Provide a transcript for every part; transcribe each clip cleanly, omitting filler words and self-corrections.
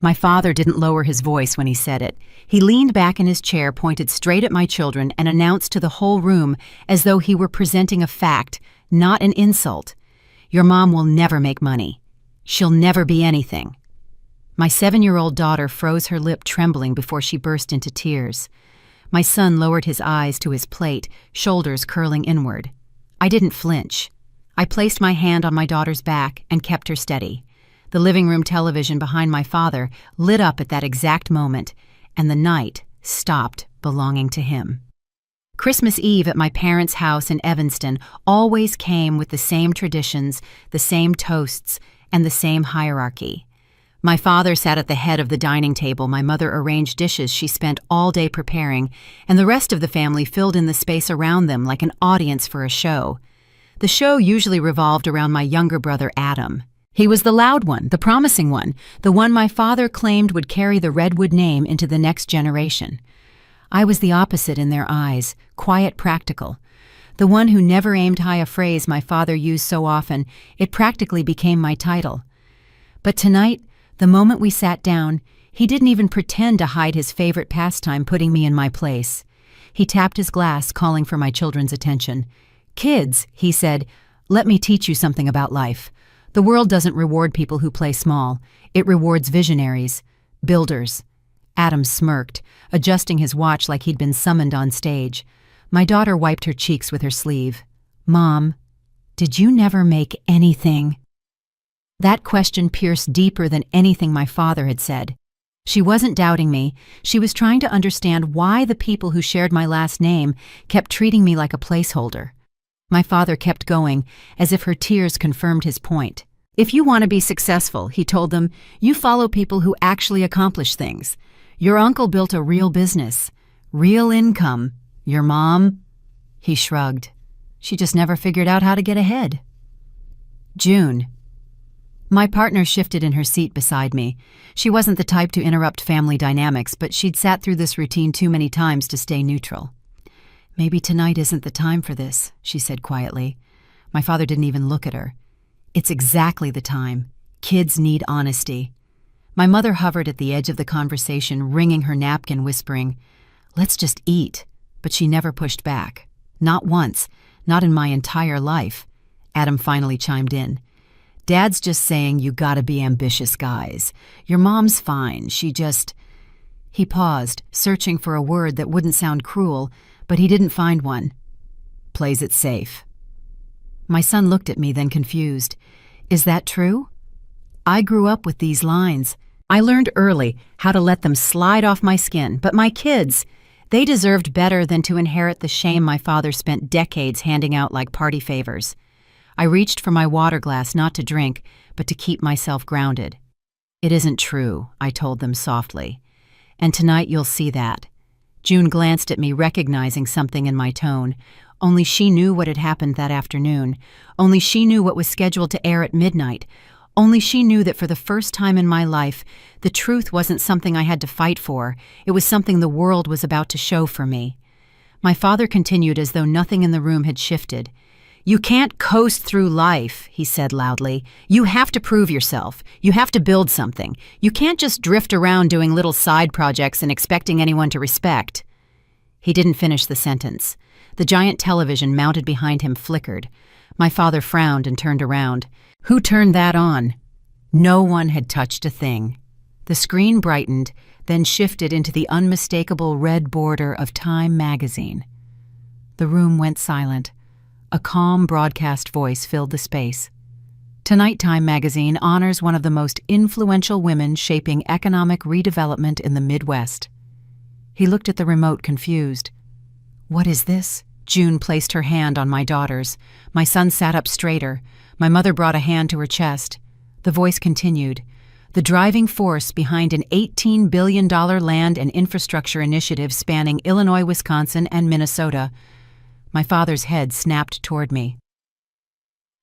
My father didn't lower his voice when he said it. He leaned back in his chair, pointed straight at my children, and announced to the whole room as though he were presenting a fact, not an insult. Your mom will never make money. She'll never be anything. My 7-year-old daughter froze her lip, trembling before she burst into tears. My son lowered his eyes to his plate, shoulders curling inward. I didn't flinch. I placed my hand on my daughter's back and kept her steady. The living room television behind my father lit up at that exact moment, and the night stopped belonging to him. Christmas Eve at my parents' house in Evanston always came with the same traditions, the same toasts, and the same hierarchy. My father sat at the head of the dining table. My mother arranged dishes she spent all day preparing, and the rest of the family filled in the space around them like an audience for a show. The show usually revolved around my younger brother, Adam. He was the loud one, the promising one, the one my father claimed would carry the Redwood name into the next generation. I was the opposite in their eyes, quiet, practical. The one who never aimed high, a phrase my father used so often, it practically became my title. But tonight, the moment we sat down, he didn't even pretend to hide his favorite pastime, putting me in my place. He tapped his glass, calling for my children's attention. "Kids," he said, "let me teach you something about life. The world doesn't reward people who play small. It rewards visionaries, builders." Adam smirked, adjusting his watch like he'd been summoned on stage. My daughter wiped her cheeks with her sleeve. "Mom, did you never make anything?" That question pierced deeper than anything my father had said. She wasn't doubting me. She was trying to understand why the people who shared my last name kept treating me like a placeholder. My father kept going, as if her tears confirmed his point. "If you want to be successful," he told them, "you follow people who actually accomplish things. Your uncle built a real business, real income. Your mom?" He shrugged. "She just never figured out how to get ahead." June. My partner shifted in her seat beside me. She wasn't the type to interrupt family dynamics, but she'd sat through this routine too many times to stay neutral. "Maybe tonight isn't the time for this," she said quietly. My father didn't even look at her. "It's exactly the time. Kids need honesty." My mother hovered at the edge of the conversation, wringing her napkin, whispering, "Let's just eat." But she never pushed back. Not once. Not in my entire life. Adam finally chimed in. "Dad's just saying you gotta be ambitious, guys. Your mom's fine. She just..." He paused, searching for a word that wouldn't sound cruel, but he didn't find one. "Plays it safe." My son looked at me, then confused. "Is that true?" I grew up with these lines. I learned early how to let them slide off my skin, but my kids, they deserved better than to inherit the shame my father spent decades handing out like party favors. I reached for my water glass, not to drink, but to keep myself grounded. "It isn't true," I told them softly. "And tonight you'll see that." June glanced at me, recognizing something in my tone. Only she knew what had happened that afternoon. Only she knew what was scheduled to air at midnight. Only she knew that for the first time in my life, the truth wasn't something I had to fight for. It was something the world was about to show for me. My father continued as though nothing in the room had shifted. "You can't coast through life," he said loudly. "You have to prove yourself. You have to build something. You can't just drift around doing little side projects and expecting anyone to respect." He didn't finish the sentence. The giant television mounted behind him flickered. My father frowned and turned around. "Who turned that on?" No one had touched a thing. The screen brightened, then shifted into the unmistakable red border of Time magazine. The room went silent. A calm broadcast voice filled the space. "Tonight, Time magazine honors one of the most influential women shaping economic redevelopment in the Midwest." He looked at the remote, confused. "What is this?" June placed her hand on my daughter's. My son sat up straighter. My mother brought a hand to her chest. The voice continued. "The driving force behind an $18 billion land and infrastructure initiative spanning Illinois, Wisconsin, and Minnesota." My father's head snapped toward me.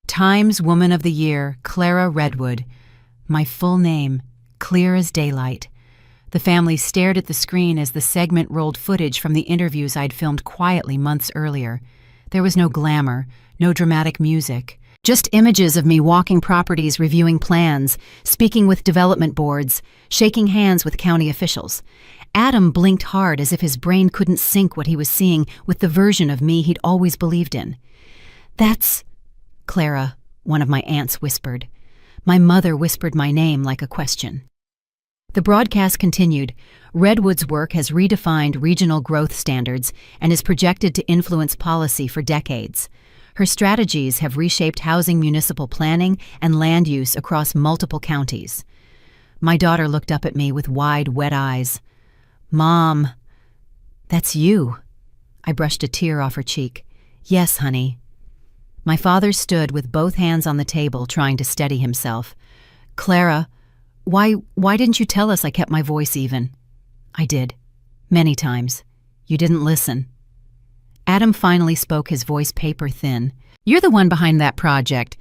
"Time's Woman of the Year, Clara Redwood." My full name, clear as daylight. The family stared at the screen as the segment rolled footage from the interviews I'd filmed quietly months earlier. There was no glamour, no dramatic music, Just images of me walking properties, reviewing plans, speaking with development boards, shaking hands with county officials. Adam blinked hard as if his brain couldn't sync what he was seeing with the version of me he'd always believed in. "That's Clara," one of my aunts whispered. My mother whispered my name like a question. The broadcast continued. Redwood's work has redefined regional growth standards and is projected to influence policy for decades. Her strategies have reshaped housing, municipal planning, and land use across multiple counties. My daughter looked up at me with wide, wet eyes. "Mom, that's you." I brushed a tear off her cheek. "Yes, honey." My father stood with both hands on the table, trying to steady himself. "Clara, why didn't you tell us I kept my voice even?" "I did. Many times. You didn't listen." Adam finally spoke, his voice paper thin. "You're the one behind that project.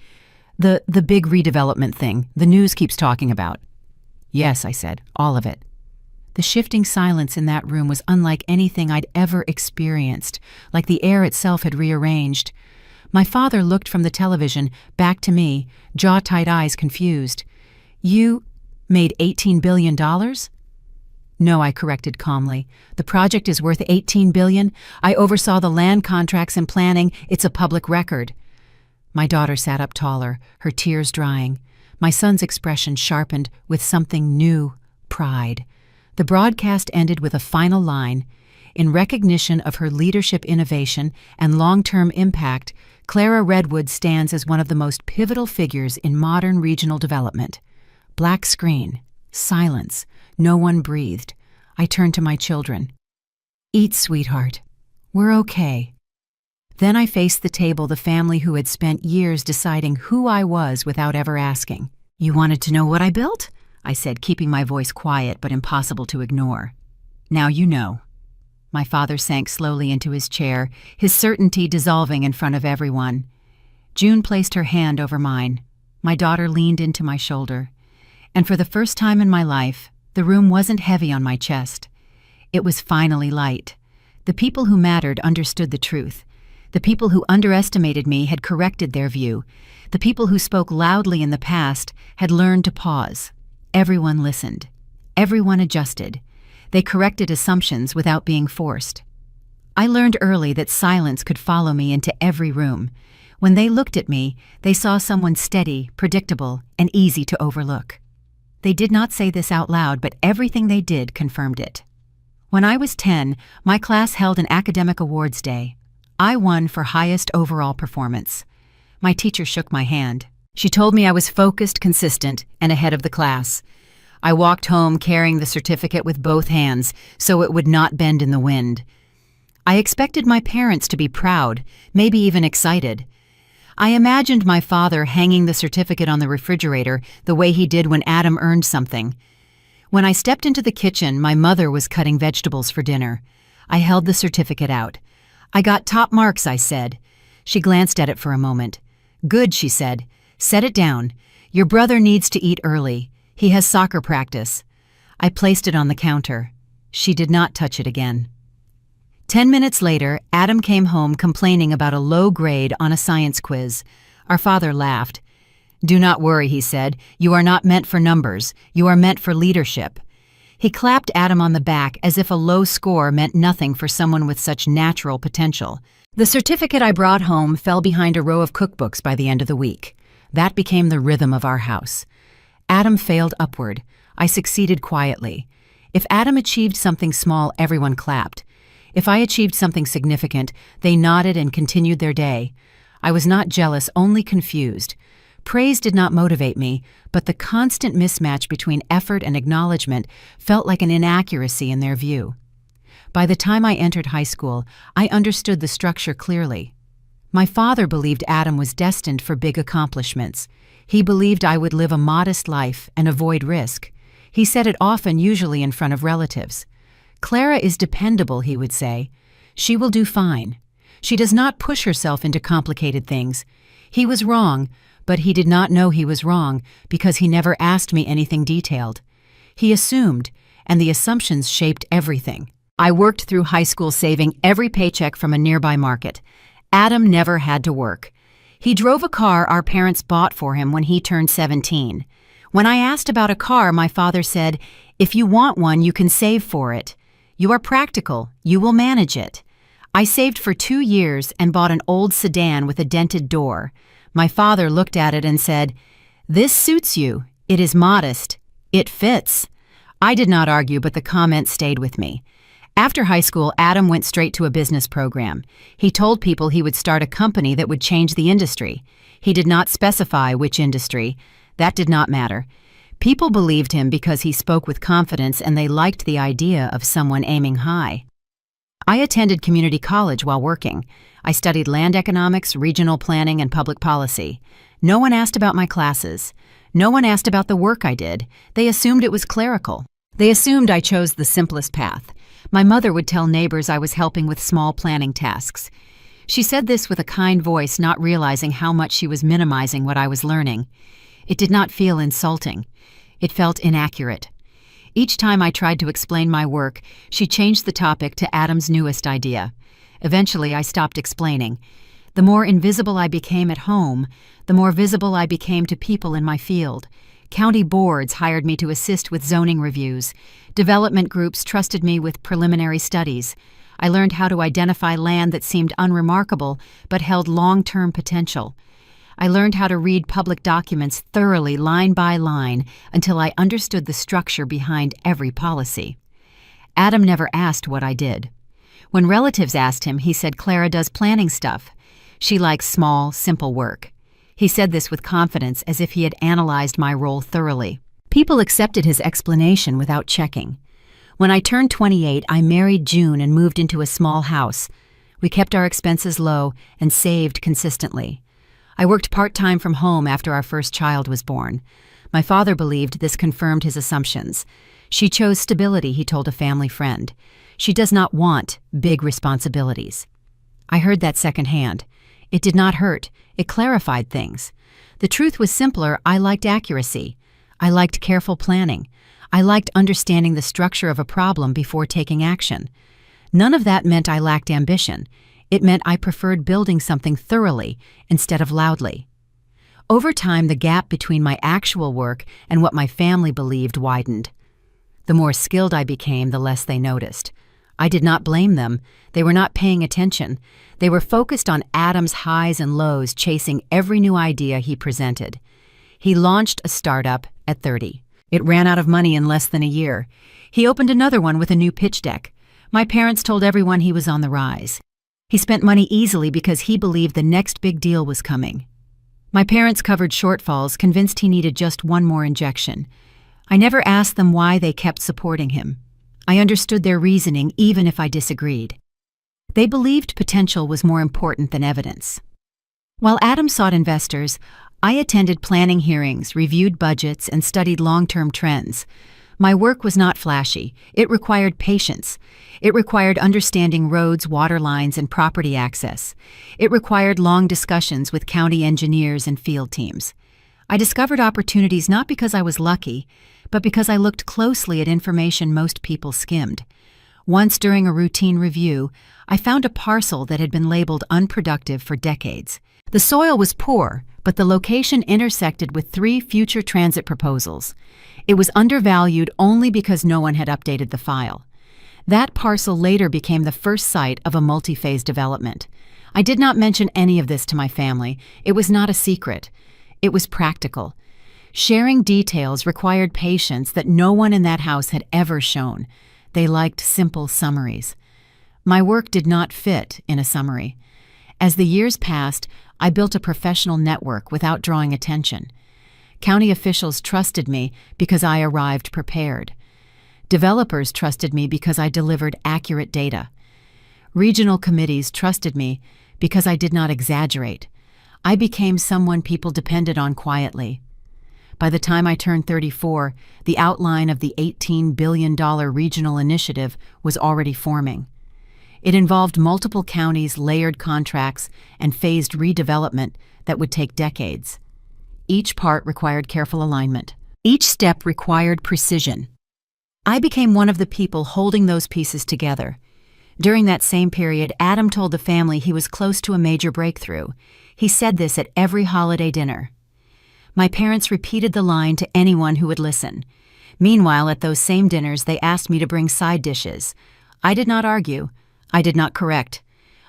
The big redevelopment thing the news keeps talking about." "Yes," I said. "All of it." The shifting silence in that room was unlike anything I'd ever experienced, like the air itself had rearranged. My father looked from the television back to me, jaw-tight eyes confused. "You made $18 billion? "No," I corrected calmly. "The project is worth $18 billion. I oversaw the land contracts and planning. It's a public record." My daughter sat up taller, her tears drying. My son's expression sharpened with something new, pride. The broadcast ended with a final line. "In recognition of her leadership, innovation, and long-term impact, Clara Redwood stands as one of the most pivotal figures in modern regional development." Black screen. Silence. No one breathed. I turned to my children. "Eat, sweetheart. We're okay." Then I faced the table, the family who had spent years deciding who I was without ever asking. "You wanted to know what I built?" I said, keeping my voice quiet but impossible to ignore. "Now you know." My father sank slowly into his chair, his certainty dissolving in front of everyone. June placed her hand over mine. My daughter leaned into my shoulder. And for the first time in my life, the room wasn't heavy on my chest. It was finally light. The people who mattered understood the truth. The people who underestimated me had corrected their view. The people who spoke loudly in the past had learned to pause. Everyone listened. Everyone adjusted. They corrected assumptions without being forced. I learned early that silence could follow me into every room. When they looked at me, they saw someone steady, predictable, and easy to overlook. They did not say this out loud, but everything they did confirmed it. When I was 10, my class held an academic awards day. I won for highest overall performance. My teacher shook my hand. She told me I was focused, consistent, and ahead of the class. I walked home carrying the certificate with both hands so it would not bend in the wind. I expected my parents to be proud, maybe even excited. I imagined my father hanging the certificate on the refrigerator the way he did when Adam earned something. When I stepped into the kitchen, my mother was cutting vegetables for dinner. I held the certificate out. "I got top marks," I said. She glanced at it for a moment. "Good," she said. "Set it down. Your brother needs to eat early. He has soccer practice." I placed it on the counter. She did not touch it again. 10 minutes later, Adam came home complaining about a low grade on a science quiz. Our father laughed. "Do not worry," he said. "You are not meant for numbers. You are meant for leadership." He clapped Adam on the back as if a low score meant nothing for someone with such natural potential. The certificate I brought home fell behind a row of cookbooks by the end of the week. That became the rhythm of our house. Adam failed upward. I succeeded quietly. If Adam achieved something small, everyone clapped. If I achieved something significant, they nodded and continued their day. I was not jealous, only confused. Praise did not motivate me, but the constant mismatch between effort and acknowledgement felt like an inaccuracy in their view. By the time I entered high school, I understood the structure clearly. My father believed Adam was destined for big accomplishments. He believed I would live a modest life and avoid risk. He said it often, usually in front of relatives. "Clara is dependable," he would say. "She will do fine. She does not push herself into complicated things." He was wrong, but he did not know he was wrong because he never asked me anything detailed. He assumed, and the assumptions shaped everything. I worked through high school saving every paycheck from a nearby market. Adam never had to work. He drove a car our parents bought for him when he turned 17. When I asked about a car, my father said, "If you want one, you can save for it. You are practical. You will manage it." I saved for 2 years and bought an old sedan with a dented door. My father looked at it and said, "This suits you. It is modest. It fits." I did not argue, but the comment stayed with me. After high school, Adam went straight to a business program. He told people he would start a company that would change the industry. He did not specify which industry. That did not matter. People believed him because he spoke with confidence and they liked the idea of someone aiming high. I attended community college while working. I studied land economics, regional planning, and public policy. No one asked about my classes. No one asked about the work I did. They assumed it was clerical. They assumed I chose the simplest path. My mother would tell neighbors I was helping with small planning tasks. She said this with a kind voice, not realizing how much she was minimizing what I was learning. It did not feel insulting. It felt inaccurate. Each time I tried to explain my work, she changed the topic to Adam's newest idea. Eventually, I stopped explaining. The more invisible I became at home, the more visible I became to people in my field. County boards hired me to assist with zoning reviews. Development groups trusted me with preliminary studies. I learned how to identify land that seemed unremarkable but held long-term potential. I learned how to read public documents thoroughly, line by line, until I understood the structure behind every policy. Adam never asked what I did. When relatives asked him, he said Clara does planning stuff. She likes small, simple work. He said this with confidence, as if he had analyzed my role thoroughly. People accepted his explanation without checking. When I turned 28, I married June and moved into a small house. We kept our expenses low and saved consistently. I worked part-time from home after our first child was born. My father believed this confirmed his assumptions. She chose stability, he told a family friend. She does not want big responsibilities. I heard that secondhand. It did not hurt. It clarified things. The truth was simpler. I liked accuracy. I liked careful planning. I liked understanding the structure of a problem before taking action. None of that meant I lacked ambition. It meant I preferred building something thoroughly instead of loudly. Over time, the gap between my actual work and what my family believed widened. The more skilled I became, the less they noticed. I did not blame them. They were not paying attention. They were focused on Adam's highs and lows, chasing every new idea he presented. He launched a startup at 30. It ran out of money in less than a year. He opened another one with a new pitch deck. My parents told everyone he was on the rise. He spent money easily because he believed the next big deal was coming. My parents covered shortfalls, convinced he needed just one more injection. I never asked them why they kept supporting him. I understood their reasoning even if I disagreed. They believed potential was more important than evidence. While Adam sought investors, I attended planning hearings, reviewed budgets, and studied long-term trends. My work was not flashy. It required patience. It required understanding roads, water lines, and property access. It required long discussions with county engineers and field teams. I discovered opportunities not because I was lucky, but because I looked closely at information most people skimmed. Once during a routine review, I found a parcel that had been labeled unproductive for decades. The soil was poor, but the location intersected with 3 future transit proposals. It was undervalued only because no one had updated the file. That parcel later became the first site of a multi-phase development. I did not mention any of this to my family. It was not a secret. It was practical. Sharing details required patience that no one in that house had ever shown. They liked simple summaries. My work did not fit in a summary. As the years passed, I built a professional network without drawing attention. County officials trusted me because I arrived prepared. Developers trusted me because I delivered accurate data. Regional committees trusted me because I did not exaggerate. I became someone people depended on quietly. By the time I turned 34, the outline of the $18 billion regional initiative was already forming. It involved multiple counties, layered contracts, and phased redevelopment that would take decades. Each part required careful alignment. Each step required precision. I became one of the people holding those pieces together. During that same period, Adam told the family he was close to a major breakthrough. He said this at every holiday dinner. My parents repeated the line to anyone who would listen. Meanwhile, at those same dinners, they asked me to bring side dishes. I did not argue. I did not correct.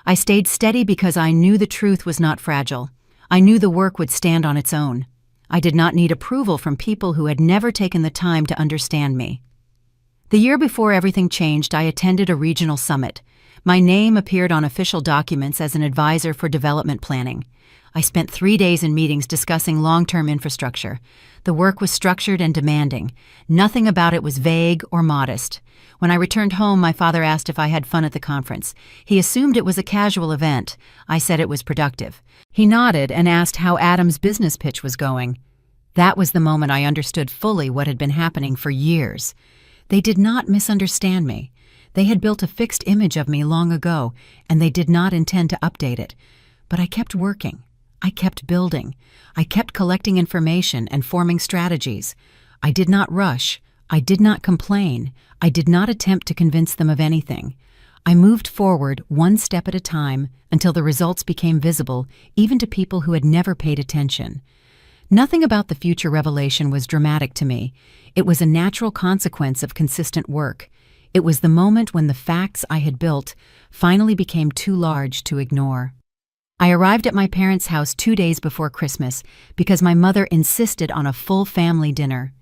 I stayed steady because I knew the truth was not fragile. I knew the work would stand on its own. I did not need approval from people who had never taken the time to understand me. The year before everything changed, I attended a regional summit. My name appeared on official documents as an advisor for development planning. I spent 3 days in meetings discussing long-term infrastructure. The work was structured and demanding. Nothing about it was vague or modest. When I returned home, my father asked if I had fun at the conference. He assumed it was a casual event. I said it was productive. He nodded and asked how Adam's business pitch was going. That was the moment I understood fully what had been happening for years. They did not misunderstand me. They had built a fixed image of me long ago, and they did not intend to update it. But I kept working. I kept building. I kept collecting information and forming strategies. I did not rush. I did not complain. I did not attempt to convince them of anything. I moved forward one step at a time until the results became visible, even to people who had never paid attention. Nothing about the future revelation was dramatic to me. It was a natural consequence of consistent work. It was the moment when the facts I had built finally became too large to ignore. I arrived at my parents' house 2 days before Christmas because my mother insisted on a full family dinner.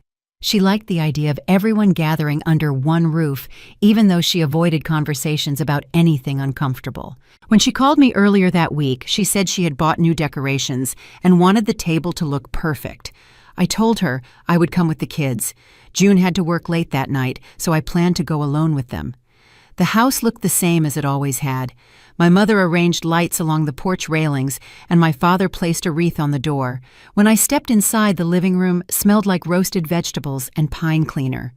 She liked the idea of everyone gathering under one roof, even though she avoided conversations about anything uncomfortable. When she called me earlier that week, she said she had bought new decorations and wanted the table to look perfect. I told her I would come with the kids. June had to work late that night, so I planned to go alone with them. The house looked the same as it always had. My mother arranged lights along the porch railings, and my father placed a wreath on the door. When I stepped inside, the living room smelled like roasted vegetables and pine cleaner.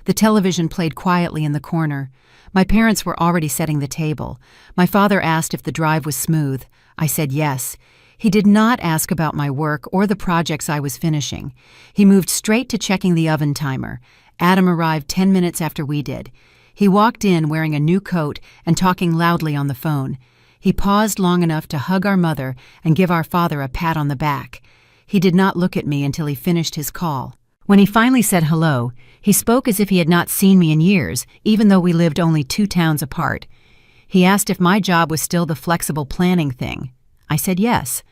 The television played quietly in the corner. My parents were already setting the table. My father asked if the drive was smooth. I said yes. He did not ask about my work or the projects I was finishing. He moved straight to checking the oven timer. Adam arrived 10 minutes after we did. He walked in wearing a new coat and talking loudly on the phone. He paused long enough to hug our mother and give our father a pat on the back. He did not look at me until he finished his call. When he finally said hello, he spoke as if he had not seen me in years, even though we lived only 2 towns apart. He asked if my job was still the flexible planning thing. I said yes.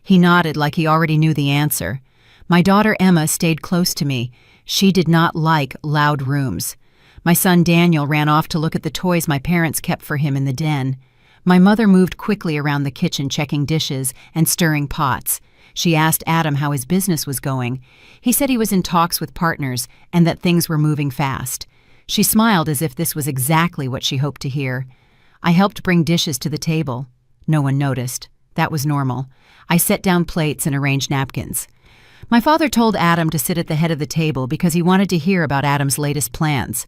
He nodded like he already knew the answer. My daughter Emma stayed close to me. She did not like loud rooms. My son Daniel ran off to look at the toys my parents kept for him in the den. My mother moved quickly around the kitchen checking dishes and stirring pots. She asked Adam how his business was going. He said he was in talks with partners and that things were moving fast. She smiled as if this was exactly what she hoped to hear. I helped bring dishes to the table. No one noticed. That was normal. I set down plates and arranged napkins. My father told Adam to sit at the head of the table because he wanted to hear about Adam's latest plans.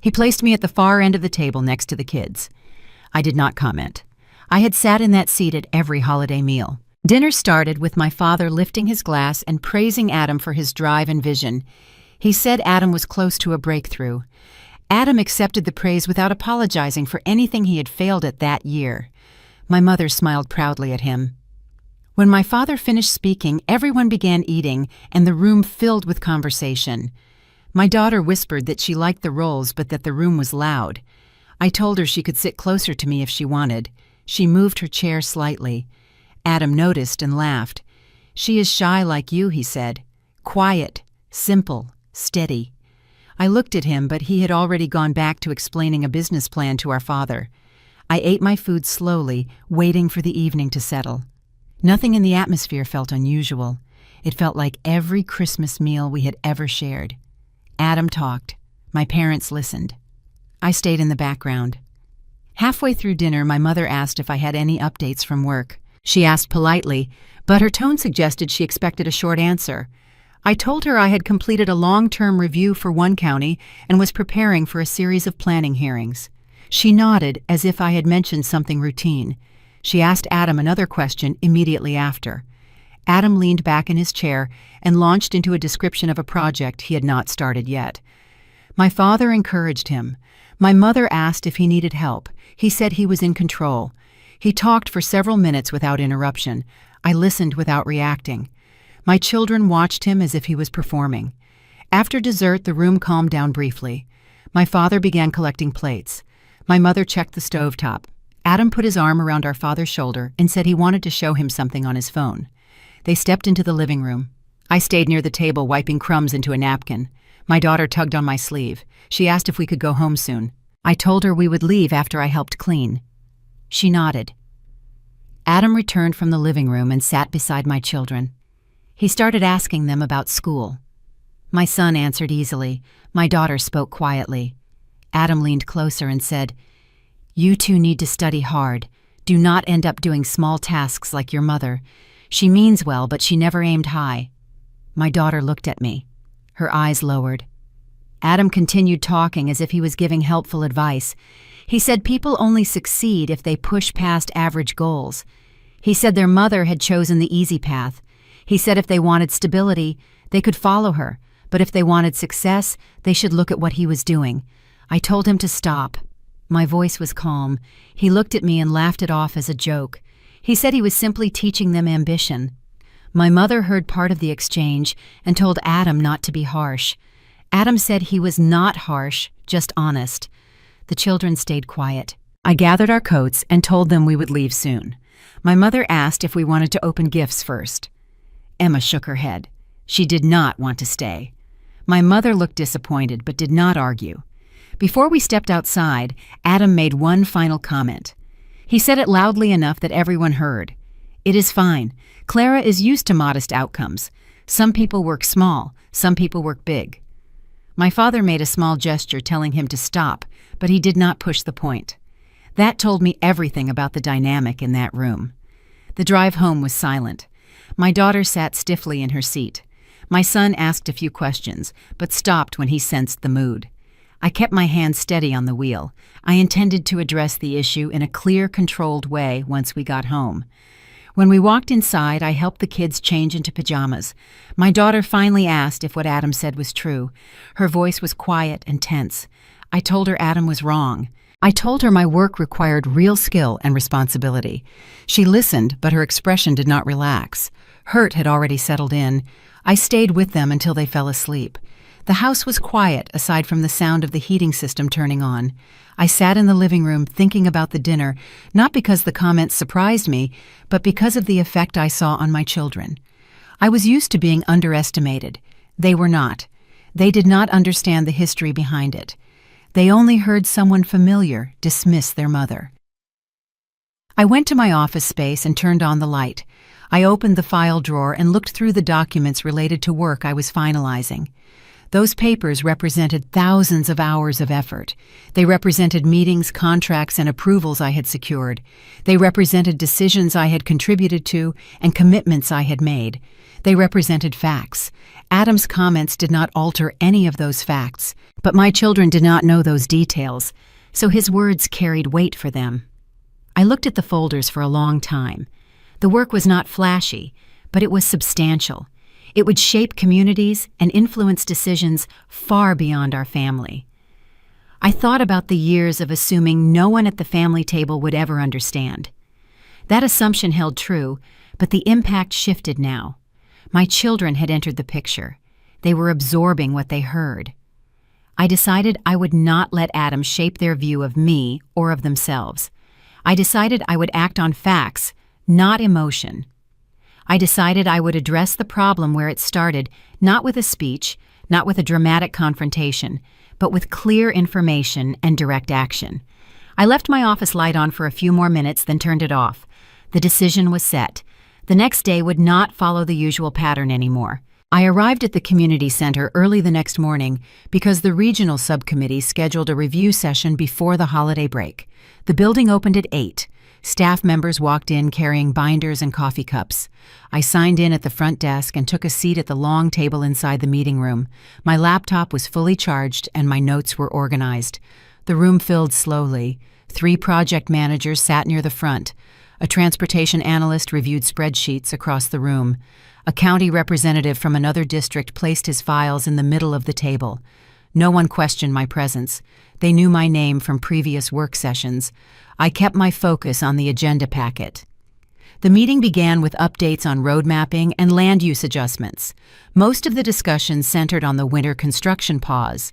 He placed me at the far end of the table next to the kids. I did not comment. I had sat in that seat at every holiday meal. Dinner started with my father lifting his glass and praising Adam for his drive and vision. He said Adam was close to a breakthrough. Adam accepted the praise without apologizing for anything he had failed at that year. My mother smiled proudly at him. When my father finished speaking, everyone began eating, and the room filled with conversation. My daughter whispered that she liked the rolls but that the room was loud. I told her she could sit closer to me if she wanted. She moved her chair slightly. Adam noticed and laughed. "She is shy like you," he said. "Quiet, simple, steady." I looked at him, but he had already gone back to explaining a business plan to our father. I ate my food slowly, waiting for the evening to settle. Nothing in the atmosphere felt unusual. It felt like every Christmas meal we had ever shared. Adam talked. My parents listened. I stayed in the background. Halfway through dinner, my mother asked if I had any updates from work. She asked politely, but her tone suggested she expected a short answer. I told her I had completed a long-term review for one county and was preparing for a series of planning hearings. She nodded as if I had mentioned something routine. She asked Adam another question immediately after. Adam leaned back in his chair and launched into a description of a project he had not started yet. My father encouraged him. My mother asked if he needed help. He said he was in control. He talked for several minutes without interruption. I listened without reacting. My children watched him as if he was performing. After dessert, the room calmed down briefly. My father began collecting plates. My mother checked the stovetop. Adam put his arm around our father's shoulder and said he wanted to show him something on his phone. They stepped into the living room. I stayed near the table, wiping crumbs into a napkin. My daughter tugged on my sleeve. She asked if we could go home soon. I told her we would leave after I helped clean. She nodded. Adam returned from the living room and sat beside my children. He started asking them about school. My son answered easily. My daughter spoke quietly. Adam leaned closer and said, "You two need to study hard. Do not end up doing small tasks like your mother. She means well, but she never aimed high." My daughter looked at me. Her eyes lowered. Adam continued talking as if he was giving helpful advice. He said people only succeed if they push past average goals. He said their mother had chosen the easy path. He said if they wanted stability, they could follow her, but if they wanted success, they should look at what he was doing. I told him to stop. My voice was calm. He looked at me and laughed it off as a joke. He said he was simply teaching them ambition. My mother heard part of the exchange and told Adam not to be harsh. Adam said he was not harsh, just honest. The children stayed quiet. I gathered our coats and told them we would leave soon. My mother asked if we wanted to open gifts first. Emma shook her head. She did not want to stay. My mother looked disappointed but did not argue. Before we stepped outside, Adam made one final comment. He said it loudly enough that everyone heard. "It is fine. Clara is used to modest outcomes. Some people work small, some people work big." My father made a small gesture telling him to stop, but he did not push the point. That told me everything about the dynamic in that room. The drive home was silent. My daughter sat stiffly in her seat. My son asked a few questions, but stopped when he sensed the mood. I kept my hand steady on the wheel. I intended to address the issue in a clear, controlled way once we got home. When we walked inside, I helped the kids change into pajamas. My daughter finally asked if what Adam said was true. Her voice was quiet and tense. I told her Adam was wrong. I told her my work required real skill and responsibility. She listened, but her expression did not relax. Hurt had already settled in. I stayed with them until they fell asleep. The house was quiet, aside from the sound of the heating system turning on. I sat in the living room thinking about the dinner, not because the comments surprised me, but because of the effect I saw on my children. I was used to being underestimated. They were not. They did not understand the history behind it. They only heard someone familiar dismiss their mother. I went to my office space and turned on the light. I opened the file drawer and looked through the documents related to work I was finalizing. Those papers represented thousands of hours of effort. They represented meetings, contracts, and approvals I had secured. They represented decisions I had contributed to and commitments I had made. They represented facts. Adam's comments did not alter any of those facts, but my children did not know those details, so his words carried weight for them. I looked at the folders for a long time. The work was not flashy, but it was substantial. It would shape communities and influence decisions far beyond our family. I thought about the years of assuming no one at the family table would ever understand. That assumption held true, but the impact shifted now. My children had entered the picture. They were absorbing what they heard. I decided I would not let Adam shape their view of me or of themselves. I decided I would act on facts, not emotion. I decided I would address the problem where it started, not with a speech, not with a dramatic confrontation, but with clear information and direct action. I left my office light on for a few more minutes, then turned it off. The decision was set. The next day would not follow the usual pattern anymore. I arrived at the community center early the next morning because the regional subcommittee scheduled a review session before the holiday break. The building opened at 8. Staff members walked in carrying binders and coffee cups. I signed in at the front desk and took a seat at the long table inside the meeting room. My laptop was fully charged and my notes were organized. The room filled slowly. 3 project managers sat near the front. A transportation analyst reviewed spreadsheets across the room. A county representative from another district placed his files in the middle of the table. No one questioned my presence. They knew my name from previous work sessions. I kept my focus on the agenda packet. The meeting began with updates on road mapping and land use adjustments. Most of the discussion centered on the winter construction pause.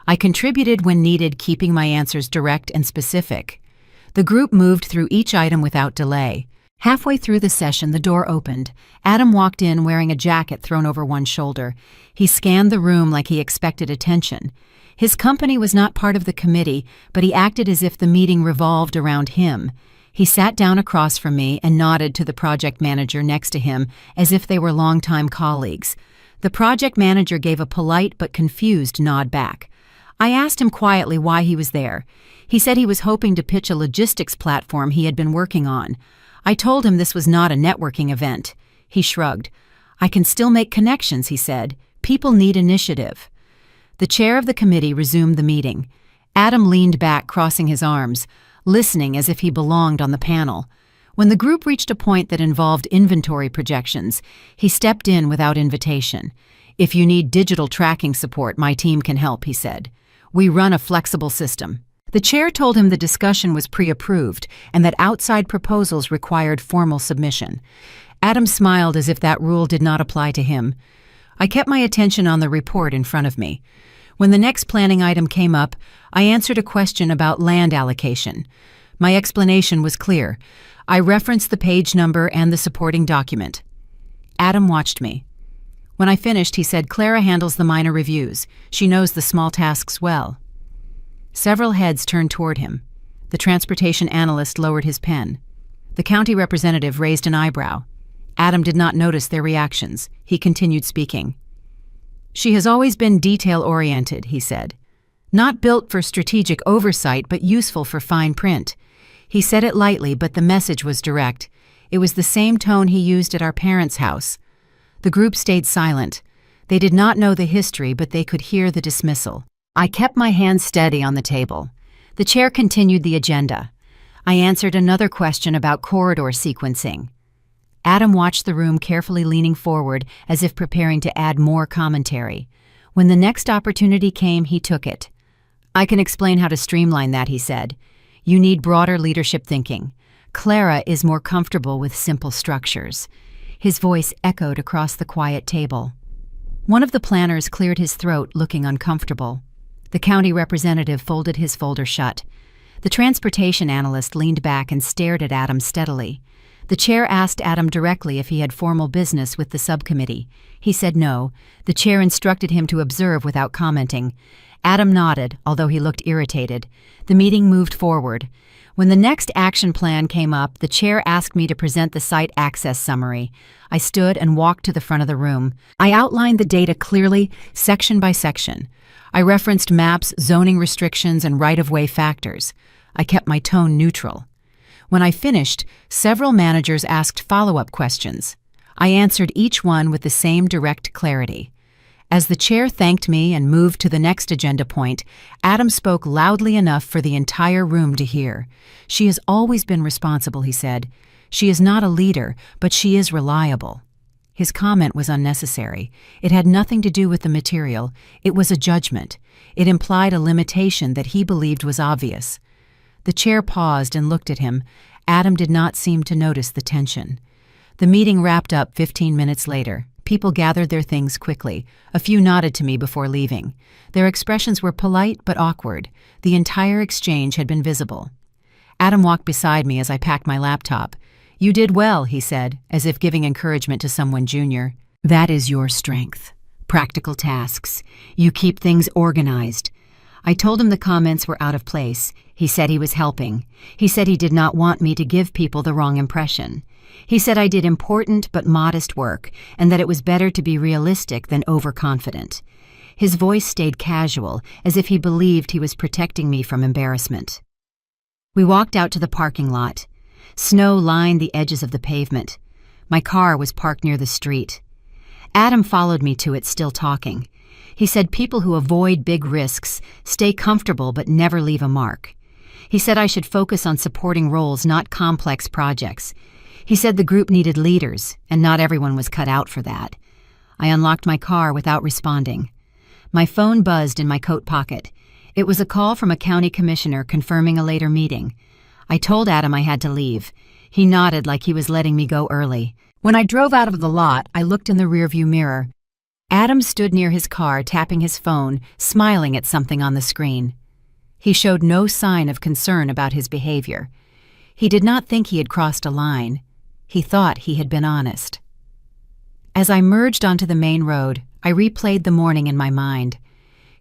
I contributed when needed, keeping my answers direct and specific. The group moved through each item without delay. Halfway through the session, the door opened. Adam walked in wearing a jacket thrown over one shoulder. He scanned the room like he expected attention. His company was not part of the committee, but he acted as if the meeting revolved around him. He sat down across from me and nodded to the project manager next to him as if they were longtime colleagues. The project manager gave a polite but confused nod back. I asked him quietly why he was there. He said he was hoping to pitch a logistics platform he had been working on. I told him this was not a networking event. He shrugged. "I can still make connections," he said. "People need initiative." The chair of the committee resumed the meeting. Adam leaned back, crossing his arms, listening as if he belonged on the panel. When the group reached a point that involved inventory projections, he stepped in without invitation. "If you need digital tracking support, my team can help," he said. "We run a flexible system." The chair told him the discussion was pre-approved and that outside proposals required formal submission. Adam smiled as if that rule did not apply to him. I kept my attention on the report in front of me. When the next planning item came up, I answered a question about land allocation. My explanation was clear. I referenced the page number and the supporting document. Adam watched me. When I finished, he said, "Clara handles the minor reviews. She knows the small tasks well." Several heads turned toward him. The transportation analyst lowered his pen. The county representative raised an eyebrow. Adam did not notice their reactions. He continued speaking. "She has always been detail-oriented," he said. "Not built for strategic oversight, but useful for fine print." He said it lightly, but the message was direct. It was the same tone he used at our parents' house. The group stayed silent. They did not know the history, but they could hear the dismissal. I kept my hands steady on the table. The chair continued the agenda. I answered another question about corridor sequencing. Adam watched the room, carefully leaning forward as if preparing to add more commentary. When the next opportunity came, he took it. "I can explain how to streamline that," he said. "You need broader leadership thinking. Clara is more comfortable with simple structures." His voice echoed across the quiet table. One of the planners cleared his throat, looking uncomfortable. The county representative folded his folder shut. The transportation analyst leaned back and stared at Adam steadily. The chair asked Adam directly if he had formal business with the subcommittee. He said no. The chair instructed him to observe without commenting. Adam nodded, although he looked irritated. The meeting moved forward. When the next action plan came up, the chair asked me to present the site access summary. I stood and walked to the front of the room. I outlined the data clearly, section by section. I referenced maps, zoning restrictions, and right-of-way factors. I kept my tone neutral. When I finished, several managers asked follow-up questions. I answered each one with the same direct clarity. As the chair thanked me and moved to the next agenda point, Adam spoke loudly enough for the entire room to hear. "She has always been responsible," he said. "She is not a leader, but she is reliable." His comment was unnecessary. It had nothing to do with the material. It was a judgment. It implied a limitation that he believed was obvious. The chair paused and looked at him. Adam did not seem to notice the tension. The meeting wrapped up 15 minutes later. People gathered their things quickly. A few nodded to me before leaving. Their expressions were polite but awkward. The entire exchange had been visible. Adam walked beside me as I packed my laptop. "You did well," he said, as if giving encouragement to someone junior. "That is your strength. Practical tasks. You keep things organized." I told him the comments were out of place. He said he was helping. He said he did not want me to give people the wrong impression. He said I did important but modest work, and that it was better to be realistic than overconfident. His voice stayed casual, as if he believed he was protecting me from embarrassment. We walked out to the parking lot. Snow lined the edges of the pavement. My car was parked near the street. Adam followed me to it, still talking. He said people who avoid big risks stay comfortable but never leave a mark. He said I should focus on supporting roles, not complex projects. He said the group needed leaders, and not everyone was cut out for that. I unlocked my car without responding. My phone buzzed in my coat pocket. It was a call from a county commissioner confirming a later meeting. I told Adam I had to leave. He nodded like he was letting me go early. When I drove out of the lot, I looked in the rearview mirror. Adam stood near his car, tapping his phone, smiling at something on the screen. He showed no sign of concern about his behavior. He did not think he had crossed a line. He thought he had been honest. As I merged onto the main road, I replayed the morning in my mind.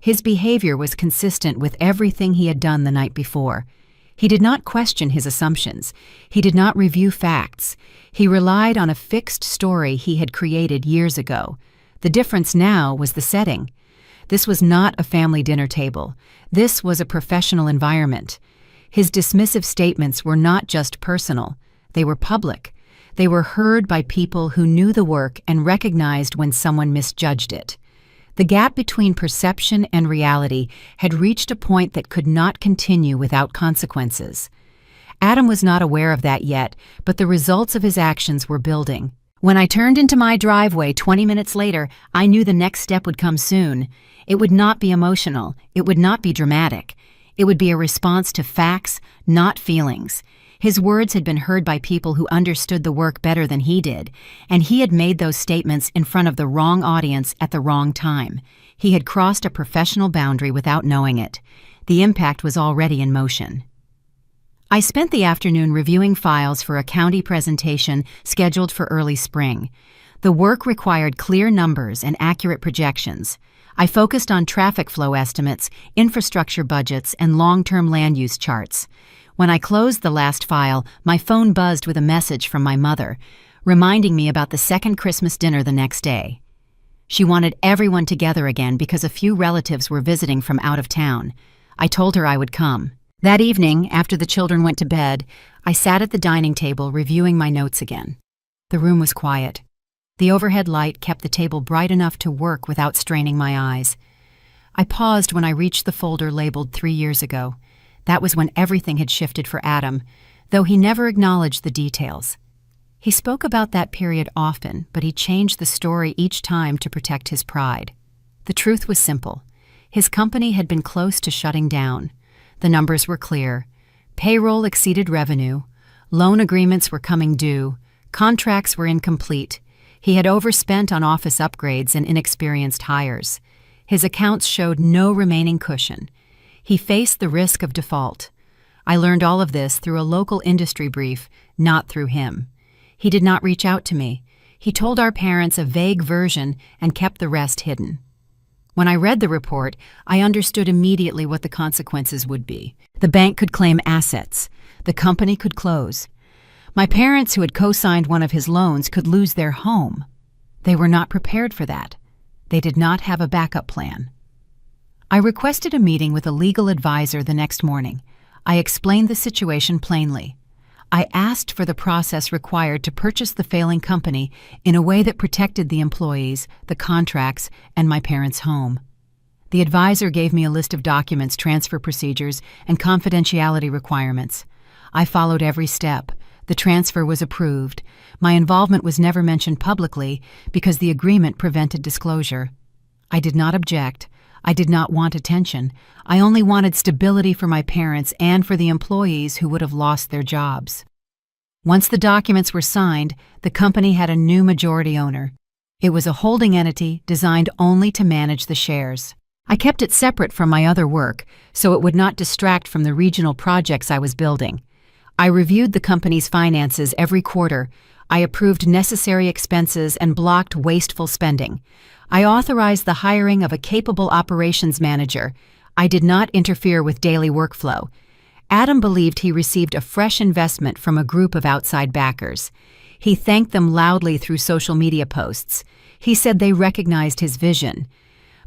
His behavior was consistent with everything he had done the night before. He did not question his assumptions. He did not review facts. He relied on a fixed story he had created years ago. The difference now was the setting. This was not a family dinner table. This was a professional environment. His dismissive statements were not just personal. They were public. They were heard by people who knew the work and recognized when someone misjudged it. The gap between perception and reality had reached a point that could not continue without consequences. Adam was not aware of that yet, but the results of his actions were building. When I turned into my driveway 20 minutes later, I knew the next step would come soon. It would not be emotional. It would not be dramatic. It would be a response to facts, not feelings. His words had been heard by people who understood the work better than he did, and he had made those statements in front of the wrong audience at the wrong time. He had crossed a professional boundary without knowing it. The impact was already in motion. I spent the afternoon reviewing files for a county presentation scheduled for early spring. The work required clear numbers and accurate projections. I focused on traffic flow estimates, infrastructure budgets, and long-term land use charts. When I closed the last file, my phone buzzed with a message from my mother, reminding me about the second Christmas dinner the next day. She wanted everyone together again because a few relatives were visiting from out of town. I told her I would come. That evening, after the children went to bed, I sat at the dining table reviewing my notes again. The room was quiet. The overhead light kept the table bright enough to work without straining my eyes. I paused when I reached the folder labeled 3 years ago. That was when everything had shifted for Adam, though he never acknowledged the details. He spoke about that period often, but he changed the story each time to protect his pride. The truth was simple. His company had been close to shutting down. The numbers were clear. Payroll exceeded revenue. Loan agreements were coming due. Contracts were incomplete. He had overspent on office upgrades and inexperienced hires. His accounts showed no remaining cushion. He faced the risk of default. I learned all of this through a local industry brief, not through him. He did not reach out to me. He told our parents a vague version and kept the rest hidden. When I read the report, I understood immediately what the consequences would be. The bank could claim assets. The company could close. My parents, who had co-signed one of his loans, could lose their home. They were not prepared for that. They did not have a backup plan. I requested a meeting with a legal advisor the next morning. I explained the situation plainly. I asked for the process required to purchase the failing company in a way that protected the employees, the contracts, and my parents' home. The advisor gave me a list of documents, transfer procedures, and confidentiality requirements. I followed every step. The transfer was approved. My involvement was never mentioned publicly because the agreement prevented disclosure. I did not object. I did not want attention. I only wanted stability for my parents and for the employees who would have lost their jobs. Once the documents were signed, the company had a new majority owner. It was a holding entity designed only to manage the shares. I kept it separate from my other work, so it would not distract from the regional projects I was building. I reviewed the company's finances every quarter. I approved necessary expenses and blocked wasteful spending. I authorized the hiring of a capable operations manager. I did not interfere with daily workflow. Adam believed he received a fresh investment from a group of outside backers. He thanked them loudly through social media posts. He said they recognized his vision.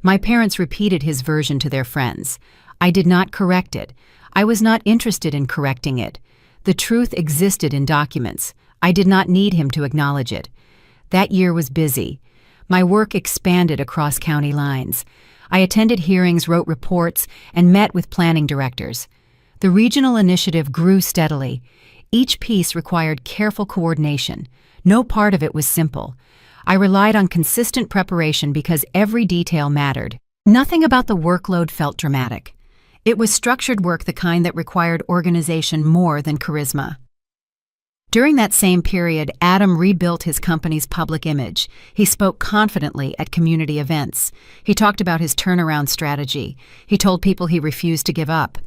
My parents repeated his version to their friends. I did not correct it. I was not interested in correcting it. The truth existed in documents. I did not need him to acknowledge it. That year was busy. My work expanded across county lines. I attended hearings, wrote reports, and met with planning directors. The regional initiative grew steadily. Each piece required careful coordination. No part of it was simple. I relied on consistent preparation because every detail mattered. Nothing about the workload felt dramatic. It was structured work, the kind that required organization more than charisma. During that same period, Adam rebuilt his company's public image. He spoke confidently at community events. He talked about his turnaround strategy. He told people he refused to give up.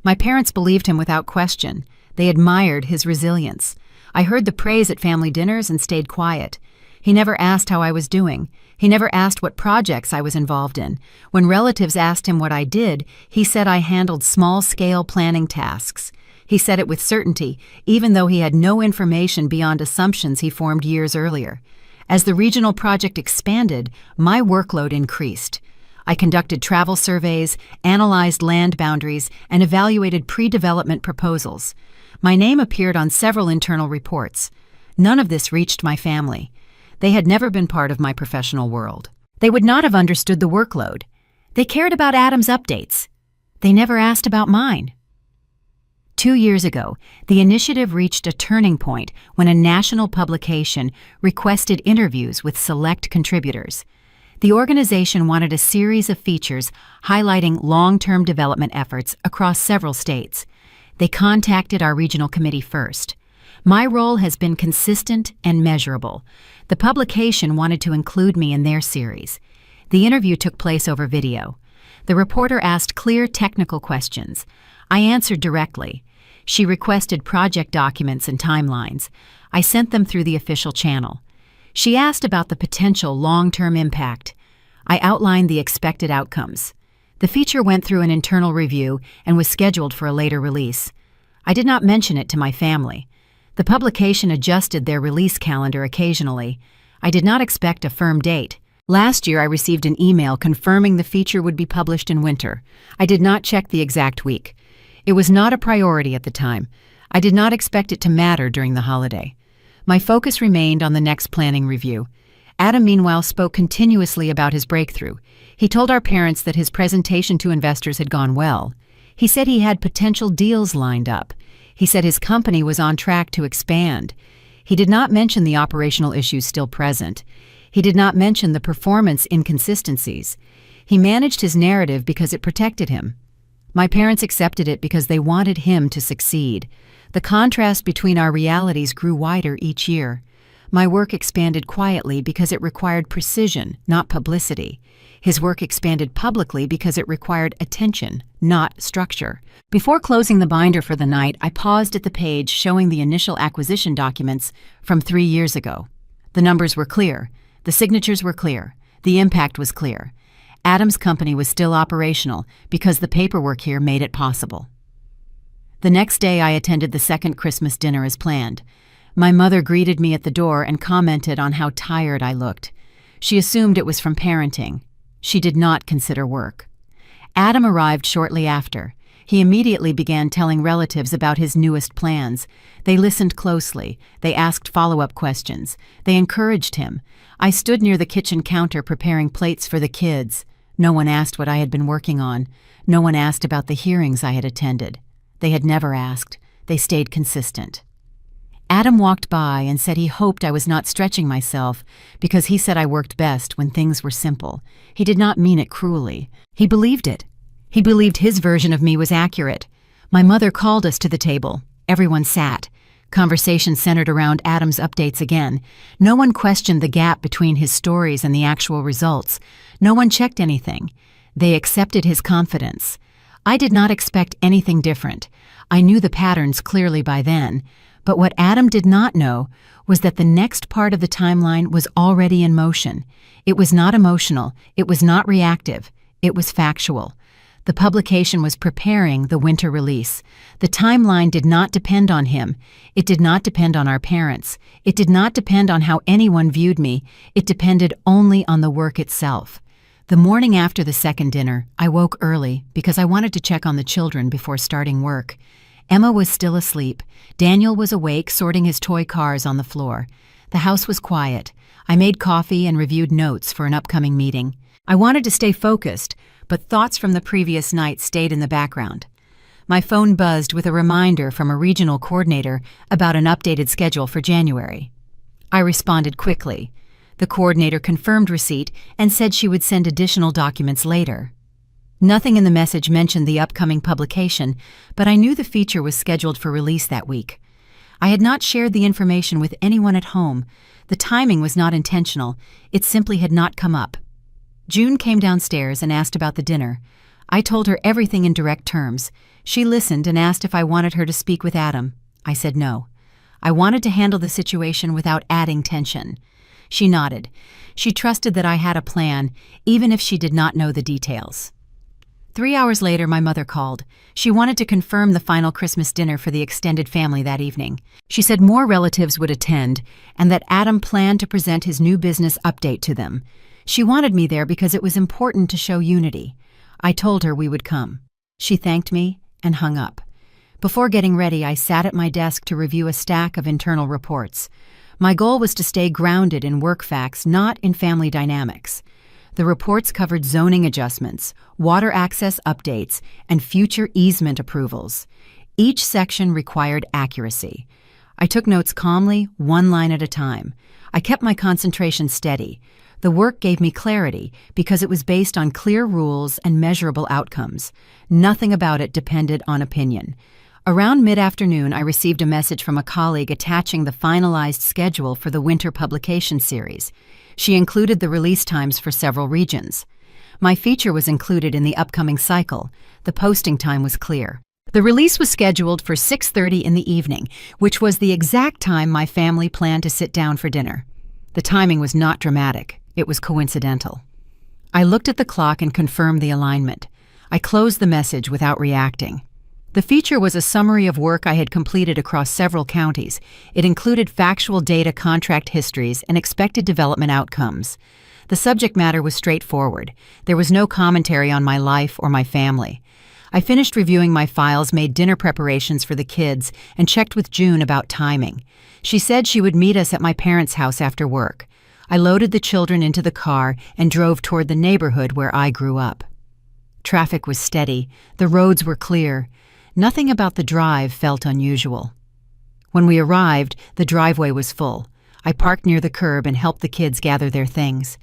My parents believed him without question. They admired his resilience. I heard the praise at family dinners and stayed quiet. He never asked how I was doing. He never asked what projects I was involved in. When relatives asked him what I did, he said I handled small-scale planning tasks. He said it with certainty, even though he had no information beyond assumptions he formed years earlier. As the regional project expanded, my workload increased. I conducted travel surveys, analyzed land boundaries, and evaluated pre-development proposals. My name appeared on several internal reports. None of this reached my family. They had never been part of my professional world. They would not have understood the workload. They cared about Adam's updates. They never asked about mine. 2 years ago, the initiative reached a turning point when a national publication requested interviews with select contributors. The organization wanted a series of features highlighting long-term development efforts across several states. They contacted our regional committee first. My role has been consistent and measurable. The publication wanted to include me in their series. The interview took place over video. The reporter asked clear technical questions. I answered directly. She requested project documents and timelines. I sent them through the official channel. She asked about the potential long-term impact. I outlined the expected outcomes. The feature went through an internal review and was scheduled for a later release. I did not mention it to my family. The publication adjusted their release calendar occasionally. I did not expect a firm date. Last year, I received an email confirming the feature would be published in winter. I did not check the exact week. It was not a priority at the time. I did not expect it to matter during the holiday. My focus remained on the next planning review. Adam, meanwhile, spoke continuously about his breakthrough. He told our parents that his presentation to investors had gone well. He said he had potential deals lined up. He said his company was on track to expand. He did not mention the operational issues still present. He did not mention the performance inconsistencies. He managed his narrative because it protected him. My parents accepted it because they wanted him to succeed. The contrast between our realities grew wider each year. My work expanded quietly because it required precision, not publicity. His work expanded publicly because it required attention, not structure. Before closing the binder for the night, I paused at the page showing the initial acquisition documents from 3 years ago. The numbers were clear. The signatures were clear. The impact was clear. Adam's company was still operational because the paperwork here made it possible. The next day, I attended the second Christmas dinner as planned. My mother greeted me at the door and commented on how tired I looked. She assumed it was from parenting. She did not consider work. Adam arrived shortly after. He immediately began telling relatives about his newest plans. They listened closely. They asked follow-up questions. They encouraged him. I stood near the kitchen counter preparing plates for the kids. No one asked what I had been working on. No one asked about the hearings I had attended. They had never asked. They stayed consistent. Adam walked by and said he hoped I was not stretching myself because he said I worked best when things were simple. He did not mean it cruelly. He believed it. He believed his version of me was accurate. My mother called us to the table. Everyone sat. Conversation centered around Adam's updates again. No one questioned the gap between his stories and the actual results. No one checked anything. They accepted his confidence. I did not expect anything different. I knew the patterns clearly by then. But what Adam did not know was that the next part of the timeline was already in motion. It was not emotional. It was not reactive. It was factual. The publication was preparing the winter release. The timeline did not depend on him. It did not depend on our parents. It did not depend on how anyone viewed me. It depended only on the work itself. The morning after the second dinner, I woke early because I wanted to check on the children before starting work. Emma was still asleep. Daniel was awake, sorting his toy cars on the floor. The house was quiet. I made coffee and reviewed notes for an upcoming meeting. I wanted to stay focused, but thoughts from the previous night stayed in the background. My phone buzzed with a reminder from a regional coordinator about an updated schedule for January. I responded quickly. The coordinator confirmed receipt and said she would send additional documents later. Nothing in the message mentioned the upcoming publication, but I knew the feature was scheduled for release that week. I had not shared the information with anyone at home. The timing was not intentional, it simply had not come up. June came downstairs and asked about the dinner. I told her everything in direct terms. She listened and asked if I wanted her to speak with Adam. I said no. I wanted to handle the situation without adding tension. She nodded. She trusted that I had a plan, even if she did not know the details. 3 hours later, my mother called. She wanted to confirm the final Christmas dinner for the extended family that evening. She said more relatives would attend and that Adam planned to present his new business update to them. She wanted me there because it was important to show unity. I told her we would come. She thanked me and hung up. Before getting ready, I sat at my desk to review a stack of internal reports. My goal was to stay grounded in work facts, not in family dynamics. The reports covered zoning adjustments, water access updates, and future easement approvals. Each section required accuracy. I took notes calmly, one line at a time. I kept my concentration steady. The work gave me clarity because it was based on clear rules and measurable outcomes. Nothing about it depended on opinion. Around mid-afternoon, I received a message from a colleague attaching the finalized schedule for the winter publication series. She included the release times for several regions. My feature was included in the upcoming cycle. The posting time was clear. The release was scheduled for 6:30 in the evening, which was the exact time my family planned to sit down for dinner. The timing was not dramatic. It was coincidental. I looked at the clock and confirmed the alignment. I closed the message without reacting. The feature was a summary of work I had completed across several counties. It included factual data, contract histories, and expected development outcomes. The subject matter was straightforward. There was no commentary on my life or my family. I finished reviewing my files, made dinner preparations for the kids, and checked with June about timing. She said she would meet us at my parents' house after work. I loaded the children into the car and drove toward the neighborhood where I grew up. Traffic was steady. The roads were clear. Nothing about the drive felt unusual. When we arrived, the driveway was full. I parked near the curb and helped the kids gather their things.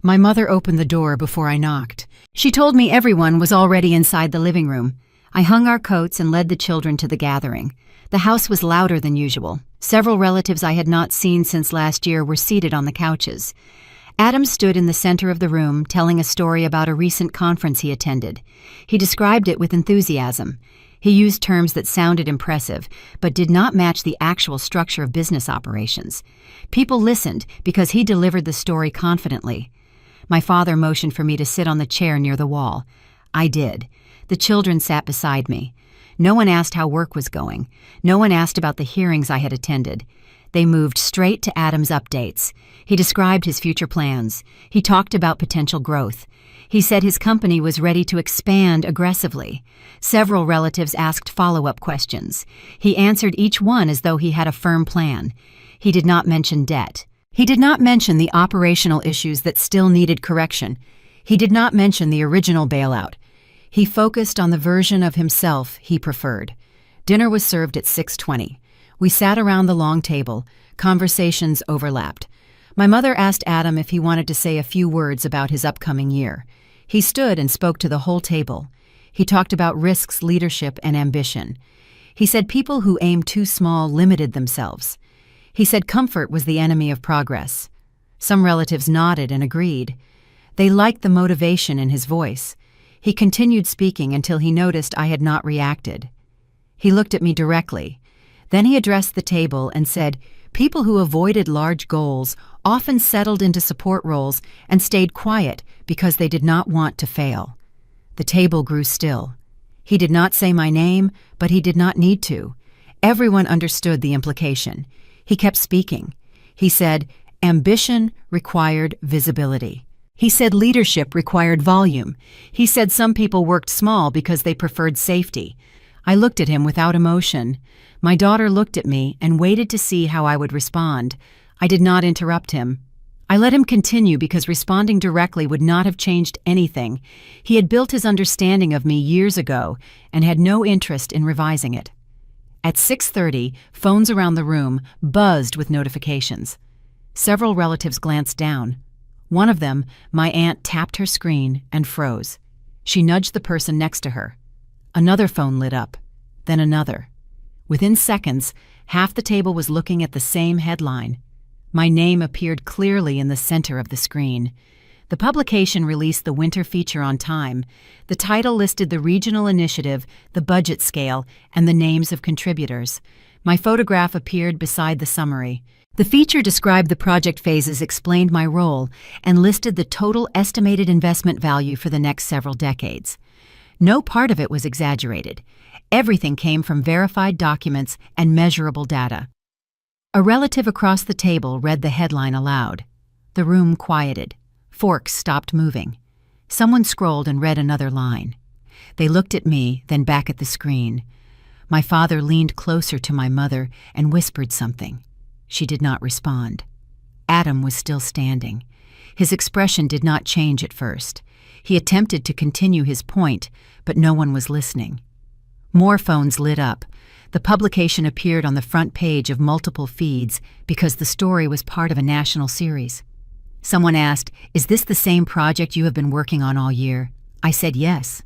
My mother opened the door before I knocked. She told me everyone was already inside the living room. I hung our coats and led the children to the gathering. The house was louder than usual. Several relatives I had not seen since last year were seated on the couches. Adam stood in the center of the room, telling a story about a recent conference he attended. He described it with enthusiasm. He used terms that sounded impressive, but did not match the actual structure of business operations. People listened because he delivered the story confidently. My father motioned for me to sit on the chair near the wall. I did. The children sat beside me. No one asked how work was going. No one asked about the hearings I had attended. They moved straight to Adam's updates. He described his future plans. He talked about potential growth. He said his company was ready to expand aggressively. Several relatives asked follow-up questions. He answered each one as though he had a firm plan. He did not mention debt. He did not mention the operational issues that still needed correction. He did not mention the original bailout. He focused on the version of himself he preferred. Dinner was served at 6:20. We sat around the long table. Conversations overlapped. My mother asked Adam if he wanted to say a few words about his upcoming year. He stood and spoke to the whole table. He talked about risks, leadership, and ambition. He said people who aimed too small limited themselves. He said comfort was the enemy of progress. Some relatives nodded and agreed. They liked the motivation in his voice. He continued speaking until he noticed I had not reacted. He looked at me directly. Then he addressed the table and said, people who avoided large goals often settled into support roles and stayed quiet because they did not want to fail. The table grew still. He did not say my name, but he did not need to. Everyone understood the implication. He kept speaking. He said, ambition required visibility. He said leadership required volume. He said some people worked small because they preferred safety. I looked at him without emotion. My daughter looked at me and waited to see how I would respond. I did not interrupt him. I let him continue because responding directly would not have changed anything. He had built his understanding of me years ago and had no interest in revising it. At 6:30, phones around the room buzzed with notifications. Several relatives glanced down. One of them, my aunt, tapped her screen and froze. She nudged the person next to her. Another phone lit up, then another. Within seconds, half the table was looking at the same headline. My name appeared clearly in the center of the screen. The publication released the winter feature on time. The title listed the regional initiative, the budget scale, and the names of contributors. My photograph appeared beside the summary. The feature described the project phases, explained my role, and listed the total estimated investment value for the next several decades. No part of it was exaggerated. Everything came from verified documents and measurable data. A relative across the table read the headline aloud. The room quieted. Forks stopped moving. Someone scrolled and read another line. They looked at me, then back at the screen. My father leaned closer to my mother and whispered something. She did not respond. Adam was still standing. His expression did not change at first. He attempted to continue his point, but no one was listening. More phones lit up. The publication appeared on the front page of multiple feeds because the story was part of a national series. Someone asked, "Is this the same project you have been working on all year?" I said yes.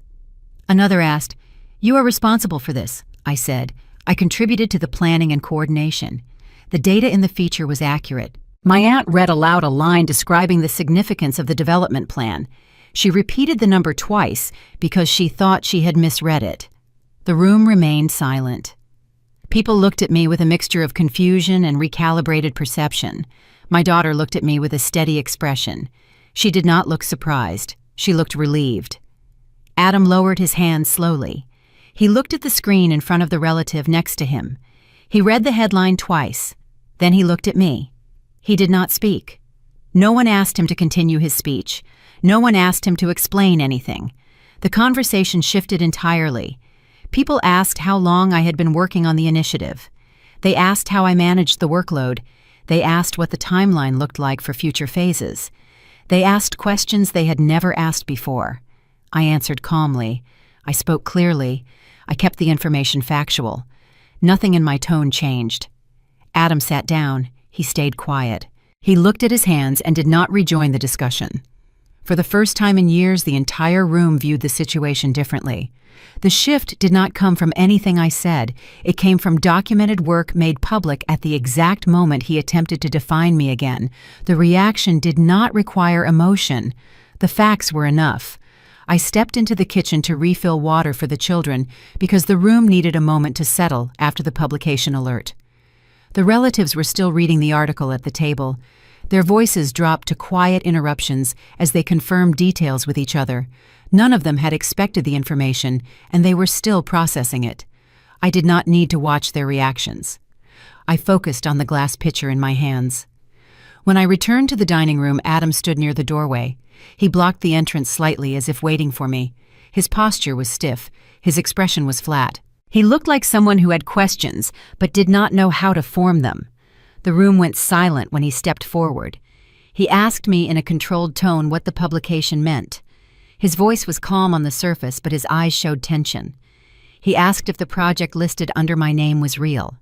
Another asked, "You are responsible for this." I said, "I contributed to the planning and coordination." The data in the feature was accurate. My aunt read aloud a line describing the significance of the development plan. She repeated the number twice because she thought she had misread it. The room remained silent. People looked at me with a mixture of confusion and recalibrated perception. My daughter looked at me with a steady expression. She did not look surprised. She looked relieved. Adam lowered his hand slowly. He looked at the screen in front of the relative next to him. He read the headline twice. Then he looked at me. He did not speak. No one asked him to continue his speech. No one asked him to explain anything. The conversation shifted entirely. People asked how long I had been working on the initiative. They asked how I managed the workload. They asked what the timeline looked like for future phases. They asked questions they had never asked before. I answered calmly. I spoke clearly. I kept the information factual. Nothing in my tone changed. Adam sat down. He stayed quiet. He looked at his hands and did not rejoin the discussion. For the first time in years, the entire room viewed the situation differently. The shift did not come from anything I said. It came from documented work made public at the exact moment he attempted to define me again. The reaction did not require emotion. The facts were enough. I stepped into the kitchen to refill water for the children because the room needed a moment to settle after the publication alert. The relatives were still reading the article at the table. Their voices dropped to quiet interruptions as they confirmed details with each other. None of them had expected the information, and they were still processing it. I did not need to watch their reactions. I focused on the glass pitcher in my hands. When I returned to the dining room, Adam stood near the doorway. He blocked the entrance slightly as if waiting for me. His posture was stiff. His expression was flat. He looked like someone who had questions, but did not know how to form them. The room went silent when he stepped forward. He asked me in a controlled tone what the publication meant. His voice was calm on the surface, but his eyes showed tension. He asked if the project listed under my name was real.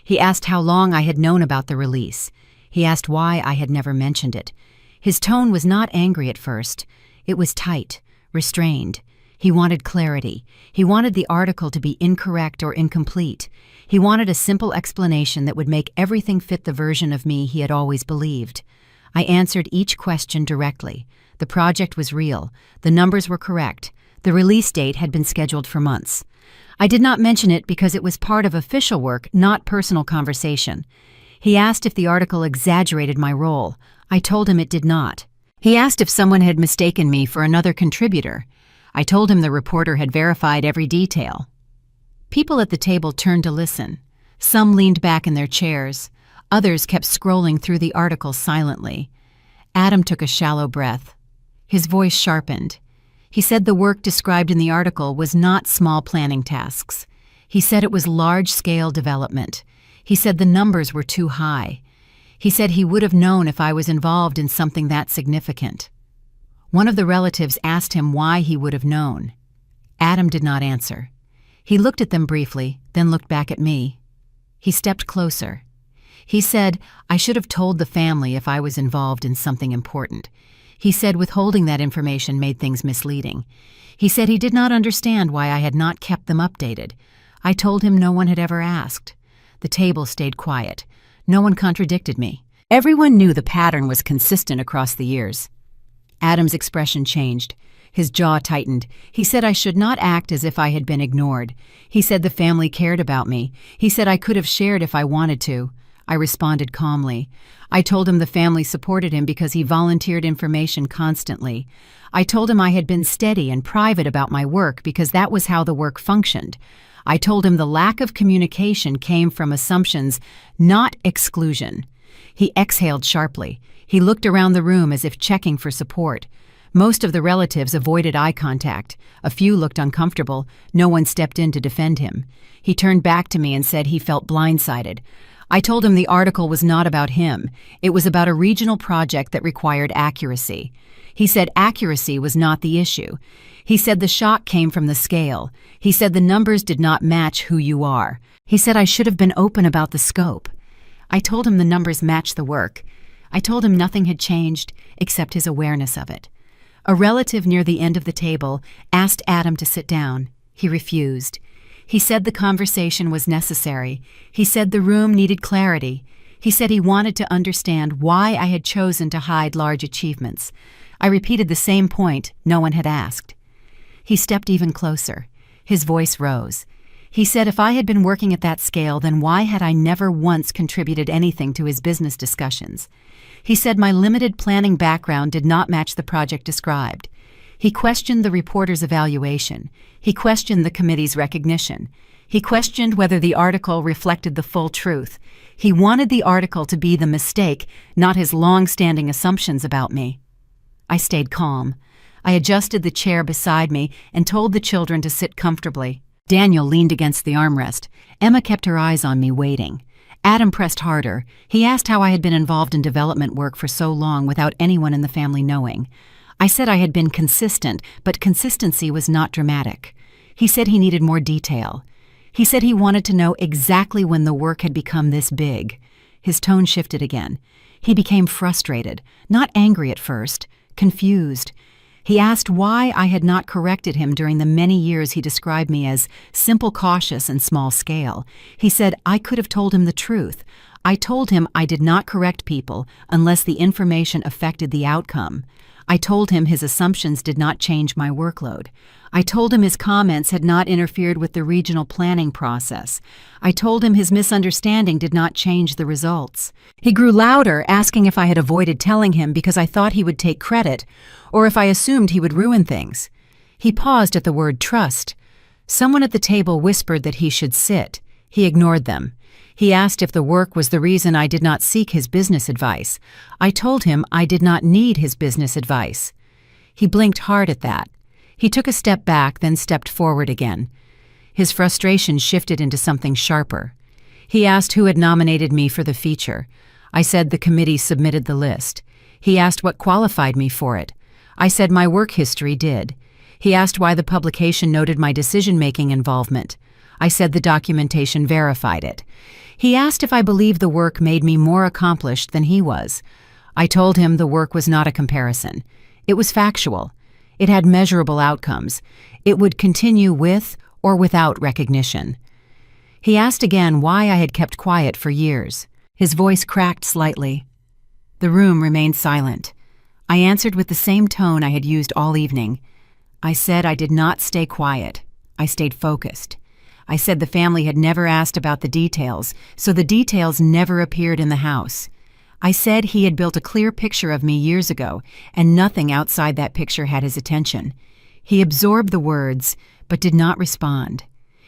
He asked how long I had known about the release. He asked why I had never mentioned it. His tone was not angry at first. It was tight, restrained. He wanted clarity. He wanted the article to be incorrect or incomplete. He wanted a simple explanation that would make everything fit the version of me he had always believed. I answered each question directly. The project was real. The numbers were correct. The release date had been scheduled for months. I did not mention it because it was part of official work, not personal conversation. He asked if the article exaggerated my role. I told him it did not. He asked if someone had mistaken me for another contributor. I told him the reporter had verified every detail. People at the table turned to listen. Some leaned back in their chairs. Others kept scrolling through the article silently. Adam took a shallow breath. His voice sharpened. He said the work described in the article was not small planning tasks. He said it was large-scale development. He said the numbers were too high. He said he would have known if I was involved in something that significant. One of the relatives asked him why he would have known. Adam did not answer. He looked at them briefly, then looked back at me. He stepped closer. He said, I should have told the family if I was involved in something important. He said withholding that information made things misleading. He said he did not understand why I had not kept them updated. I told him no one had ever asked. The table stayed quiet. No one contradicted me. Everyone knew the pattern was consistent across the years. Adam's expression changed. His jaw tightened. He said I should not act as if I had been ignored. He said the family cared about me. He said I could have shared if I wanted to. I responded calmly. I told him the family supported him because he volunteered information constantly. I told him I had been steady and private about my work because that was how the work functioned. I told him the lack of communication came from assumptions, not exclusion. He exhaled sharply. He looked around the room as if checking for support. Most of the relatives avoided eye contact. A few looked uncomfortable. No one stepped in to defend him. He turned back to me and said he felt blindsided. I told him the article was not about him. It was about a regional project that required accuracy. He said accuracy was not the issue. He said the shock came from the scale. He said the numbers did not match who you are. He said I should have been open about the scope. I told him the numbers matched the work. I told him nothing had changed except his awareness of it. A relative near the end of the table asked Adam to sit down. He refused. He said the conversation was necessary. He said the room needed clarity. He said he wanted to understand why I had chosen to hide large achievements. I repeated the same point no one had asked. He stepped even closer. His voice rose. He said if I had been working at that scale, then why had I never once contributed anything to his business discussions? He said my limited planning background did not match the project described. He questioned the reporter's evaluation. He questioned the committee's recognition. He questioned whether the article reflected the full truth. He wanted the article to be the mistake, not his long-standing assumptions about me. I stayed calm. I adjusted the chair beside me and told the children to sit comfortably. Daniel leaned against the armrest. Emma kept her eyes on me, waiting. Adam pressed harder. He asked how I had been involved in development work for so long without anyone in the family knowing. I said I had been consistent, but consistency was not dramatic. He said he needed more detail. He said he wanted to know exactly when the work had become this big. His tone shifted again. He became frustrated, not angry at first, confused. He asked why I had not corrected him during the many years he described me as simple, cautious, and small scale. He said I could have told him the truth. I told him I did not correct people unless the information affected the outcome. I told him his assumptions did not change my workload. I told him his comments had not interfered with the regional planning process. I told him his misunderstanding did not change the results. He grew louder, asking if I had avoided telling him because I thought he would take credit, or if I assumed he would ruin things. He paused at the word trust. Someone at the table whispered that he should sit. He ignored them. He asked if the work was the reason I did not seek his business advice. I told him I did not need his business advice. He blinked hard at that. He took a step back, then stepped forward again. His frustration shifted into something sharper. He asked who had nominated me for the feature. I said the committee submitted the list. He asked what qualified me for it. I said my work history did. He asked why the publication noted my decision-making involvement. I said the documentation verified it. He asked if I believed the work made me more accomplished than he was. I told him the work was not a comparison. It was factual. It had measurable outcomes. It would continue with or without recognition. He asked again why I had kept quiet for years. His voice cracked slightly. The room remained silent. I answered with the same tone I had used all evening. I said I did not stay quiet. I stayed focused. I said the family had never asked about the details, so the details never appeared in the house. I said he had built a clear picture of me years ago, and nothing outside that picture had his attention. He absorbed the words, but did not respond.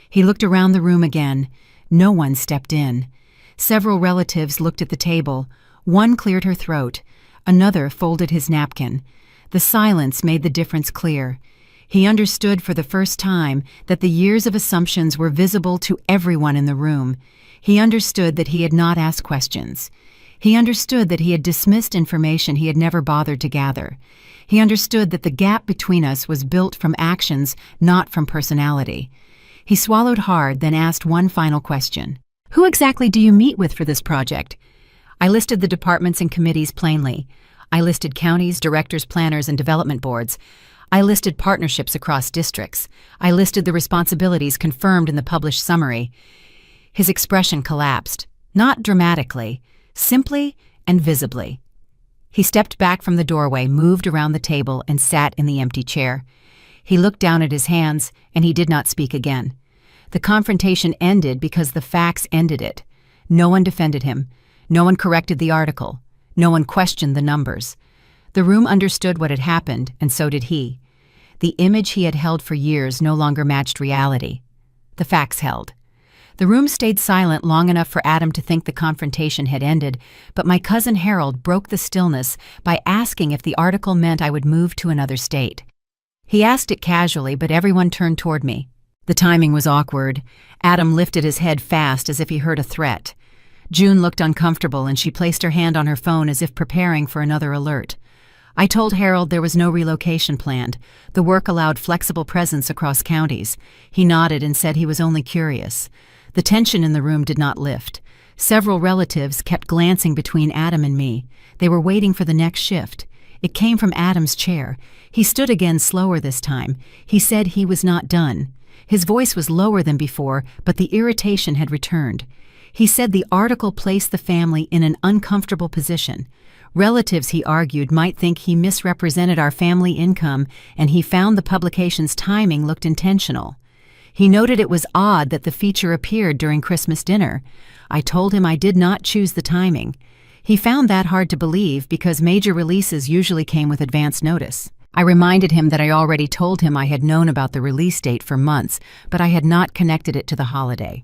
He looked around the room again. No one stepped in. Several relatives looked at the table. One cleared her throat. Another folded his napkin. The silence made the difference clear. He understood for the first time that the years of assumptions were visible to everyone in the room. He understood that he had not asked questions. He understood that he had dismissed information he had never bothered to gather. He understood that the gap between us was built from actions, not from personality. He swallowed hard, then asked one final question. Who exactly do you meet with for this project? I listed the departments and committees plainly. I listed counties, directors, planners, and development boards. I listed partnerships across districts. I listed the responsibilities confirmed in the published summary. His expression collapsed, not dramatically, simply and visibly. He stepped back from the doorway, moved around the table, and sat in the empty chair. He looked down at his hands, and he did not speak again. The confrontation ended because the facts ended it. No one defended him. No one corrected the article. No one questioned the numbers. The room understood what had happened, and so did he. The image he had held for years no longer matched reality. The facts held. The room stayed silent long enough for Adam to think the confrontation had ended, but my cousin Harold broke the stillness by asking if the article meant I would move to another state. He asked it casually, but everyone turned toward me. The timing was awkward. Adam lifted his head fast as if he heard a threat. June looked uncomfortable, and she placed her hand on her phone as if preparing for another alert. I told Harold there was no relocation planned. The work allowed flexible presence across counties. He nodded and said he was only curious. The tension in the room did not lift. Several relatives kept glancing between Adam and me. They were waiting for the next shift. It came from Adam's chair. He stood again, slower this time. He said he was not done. His voice was lower than before, but the irritation had returned. He said the article placed the family in an uncomfortable position. Relatives, he argued, might think he misrepresented our family income, and he found the publication's timing looked intentional. He noted it was odd that the feature appeared during Christmas dinner. I told him I did not choose the timing. He found that hard to believe because major releases usually came with advance notice. I reminded him that I already told him I had known about the release date for months, but I had not connected it to the holiday.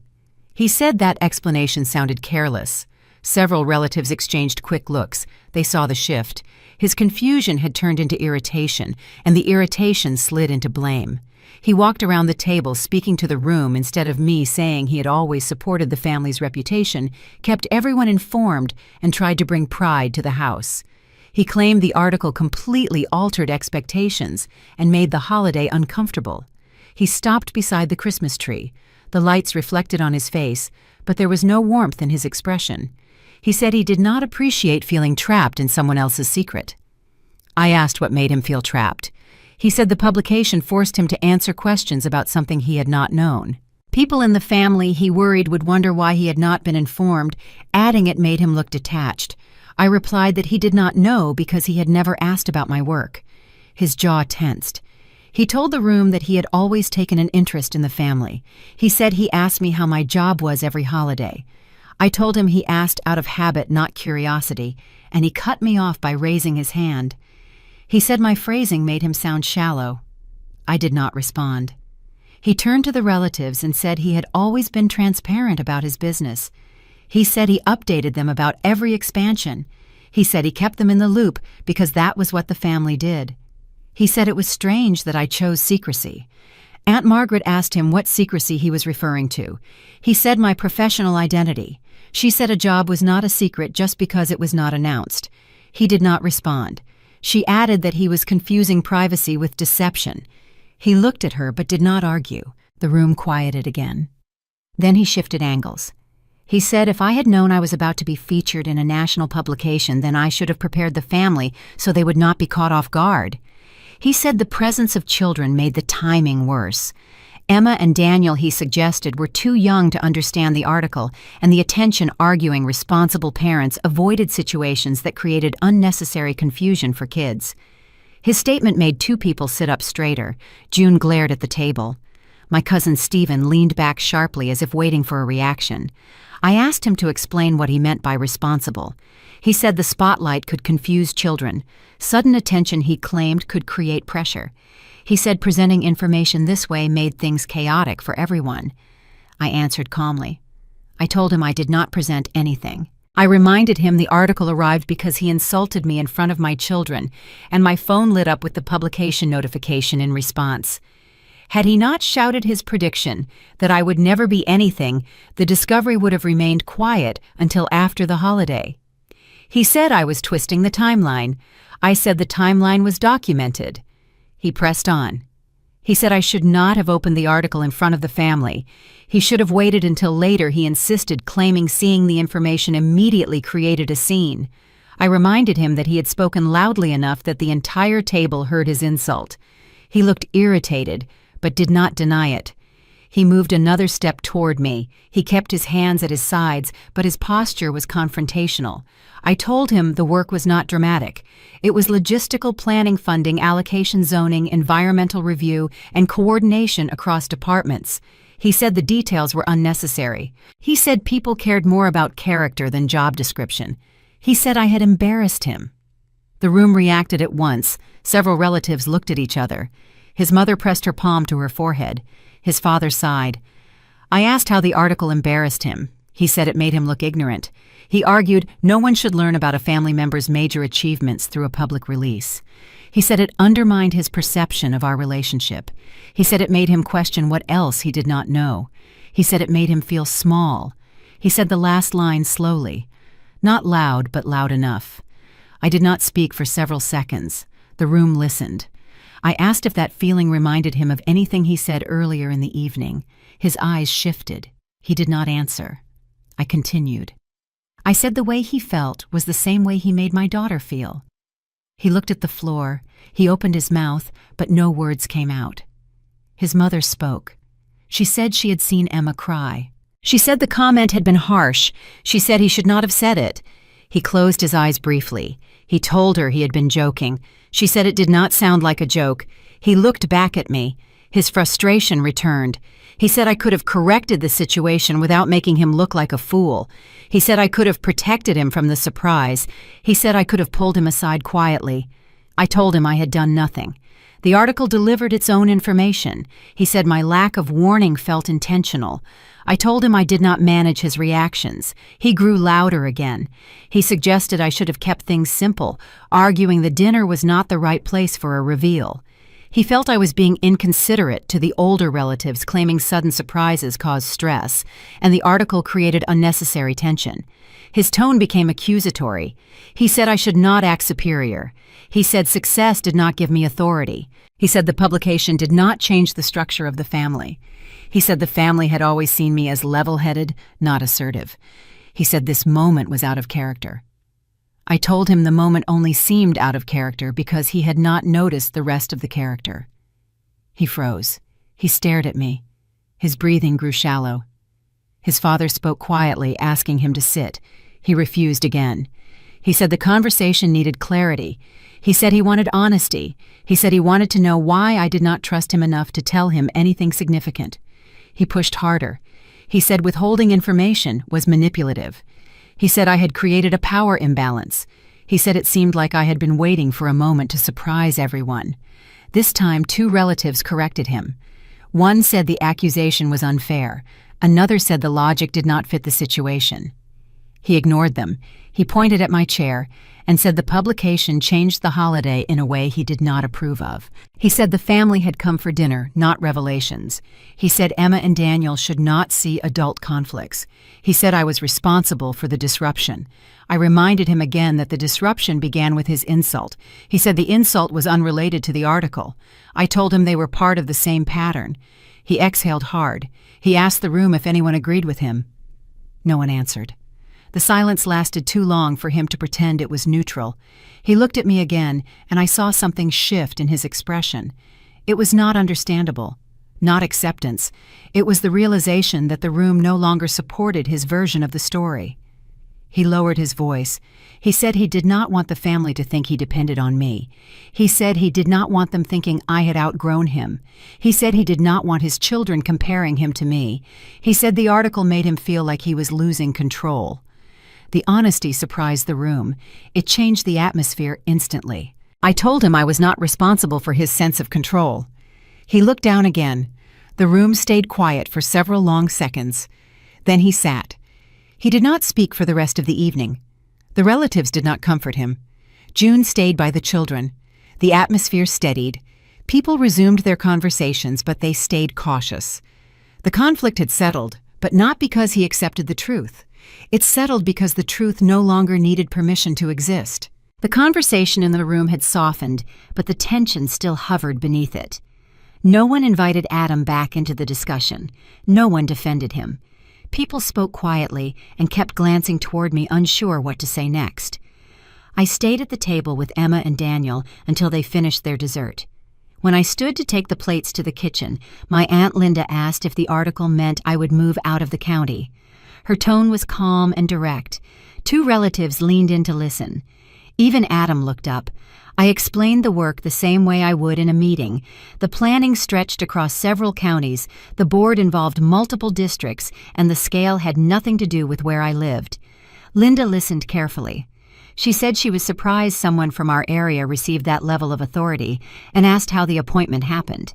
He said that explanation sounded careless. Several relatives exchanged quick looks. They saw the shift. His confusion had turned into irritation, and the irritation slid into blame. He walked around the table, speaking to the room instead of me saying he had always supported the family's reputation, kept everyone informed, and tried to bring pride to the house. He claimed the article completely altered expectations and made the holiday uncomfortable. He stopped beside the Christmas tree. The lights reflected on his face, but there was no warmth in his expression. He said he did not appreciate feeling trapped in someone else's secret. I asked what made him feel trapped. He said the publication forced him to answer questions about something he had not known. People in the family, he worried, would wonder why he had not been informed, adding it made him look detached. I replied that he did not know because he had never asked about my work. His jaw tensed. He told the room that he had always taken an interest in the family. He said he asked me how my job was every holiday. I told him he asked out of habit, not curiosity, and he cut me off by raising his hand. He said my phrasing made him sound shallow. I did not respond. He turned to the relatives and said he had always been transparent about his business. He said he updated them about every expansion. He said he kept them in the loop because that was what the family did. He said it was strange that I chose secrecy. Aunt Margaret asked him what secrecy he was referring to. He said my professional identity. She said a job was not a secret just because it was not announced. He did not respond. She added that he was confusing privacy with deception. He looked at her but did not argue. The room quieted again. Then he shifted angles. He said if I had known I was about to be featured in a national publication, then I should have prepared the family so they would not be caught off guard. He said the presence of children made the timing worse. Emma and Daniel, he suggested, were too young to understand the article, and the attention-arguing responsible parents avoided situations that created unnecessary confusion for kids. His statement made two people sit up straighter. June glared at the table. My cousin Stephen leaned back sharply as if waiting for a reaction. I asked him to explain what he meant by responsible. He said the spotlight could confuse children. Sudden attention, he claimed, could create pressure. He said presenting information this way made things chaotic for everyone. I answered calmly. I told him I did not present anything. I reminded him the article arrived because he insulted me in front of my children, and my phone lit up with the publication notification in response. Had he not shouted his prediction that I would never be anything, the discovery would have remained quiet until after the holiday. He said I was twisting the timeline. I said the timeline was documented. He pressed on. He said I should not have opened the article in front of the family. He should have waited until later, he insisted, claiming seeing the information immediately created a scene. I reminded him that he had spoken loudly enough that the entire table heard his insult. He looked irritated, but did not deny it. He moved another step toward me. He kept his hands at his sides, but his posture was confrontational. I told him the work was not dramatic. It was logistical planning, funding, allocation, zoning, environmental review, and coordination across departments. He said the details were unnecessary. He said people cared more about character than job description. He said I had embarrassed him. The room reacted at once. Several relatives looked at each other. His mother pressed her palm to her forehead. His father sighed. I asked how the article embarrassed him. He said it made him look ignorant. He argued no one should learn about a family member's major achievements through a public release. He said it undermined his perception of our relationship. He said it made him question what else he did not know. He said it made him feel small. He said the last line slowly. Not loud, but loud enough. I did not speak for several seconds. The room listened. I asked if that feeling reminded him of anything he said earlier in the evening. His eyes shifted. He did not answer. I continued. I said the way he felt was the same way he made my daughter feel. He looked at the floor. He opened his mouth, but no words came out. His mother spoke. She said she had seen Emma cry. She said the comment had been harsh. She said he should not have said it. He closed his eyes briefly. He told her he had been joking. She said it did not sound like a joke. He looked back at me. His frustration returned. He said I could have corrected the situation without making him look like a fool. He said I could have protected him from the surprise. He said I could have pulled him aside quietly. I told him I had done nothing. The article delivered its own information. He said my lack of warning felt intentional. I told him I did not manage his reactions. He grew louder again. He suggested I should have kept things simple, arguing the dinner was not the right place for a reveal. He felt I was being inconsiderate to the older relatives, claiming sudden surprises caused stress, and the article created unnecessary tension. His tone became accusatory. He said I should not act superior. He said success did not give me authority. He said the publication did not change the structure of the family. He said the family had always seen me as level-headed, not assertive. He said this moment was out of character. I told him the moment only seemed out of character because he had not noticed the rest of the character. He froze. He stared at me. His breathing grew shallow. His father spoke quietly, asking him to sit. He refused again. He said the conversation needed clarity. He said he wanted honesty. He said he wanted to know why I did not trust him enough to tell him anything significant. He pushed harder. He said withholding information was manipulative. He said I had created a power imbalance. He said it seemed like I had been waiting for a moment to surprise everyone. This time, 2 relatives corrected him. One said the accusation was unfair. Another said the logic did not fit the situation. He ignored them. He pointed at my chair and said the publication changed the holiday in a way he did not approve of. He said the family had come for dinner, not revelations. He said Emma and Daniel should not see adult conflicts. He said I was responsible for the disruption. I reminded him again that the disruption began with his insult. He said the insult was unrelated to the article. I told him they were part of the same pattern. He exhaled hard. He asked the room if anyone agreed with him. No one answered. The silence lasted too long for him to pretend it was neutral. He looked at me again, and I saw something shift in his expression. It was not understandable, not acceptance. It was the realization that the room no longer supported his version of the story. He lowered his voice. He said he did not want the family to think he depended on me. He said he did not want them thinking I had outgrown him. He said he did not want his children comparing him to me. He said the article made him feel like he was losing control. The honesty surprised the room. It changed the atmosphere instantly. I told him I was not responsible for his sense of control. He looked down again. The room stayed quiet for several long seconds. Then he sat. He did not speak for the rest of the evening. The relatives did not comfort him. June stayed by the children. The atmosphere steadied. People resumed their conversations, but they stayed cautious. The conflict had settled, but not because he accepted the truth. It settled because the truth no longer needed permission to exist. The conversation in the room had softened, but the tension still hovered beneath it. No one invited Adam back into the discussion. No one defended him. People spoke quietly and kept glancing toward me, unsure what to say next. I stayed at the table with Emma and Daniel until they finished their dessert. When I stood to take the plates to the kitchen, my Aunt Linda asked if the article meant I would move out of the county. Her tone was calm and direct. Two relatives leaned in to listen. Even Adam looked up. I explained the work the same way I would in a meeting. The planning stretched across several counties, the board involved multiple districts, and the scale had nothing to do with where I lived. Linda listened carefully. She said she was surprised someone from our area received that level of authority and asked how the appointment happened.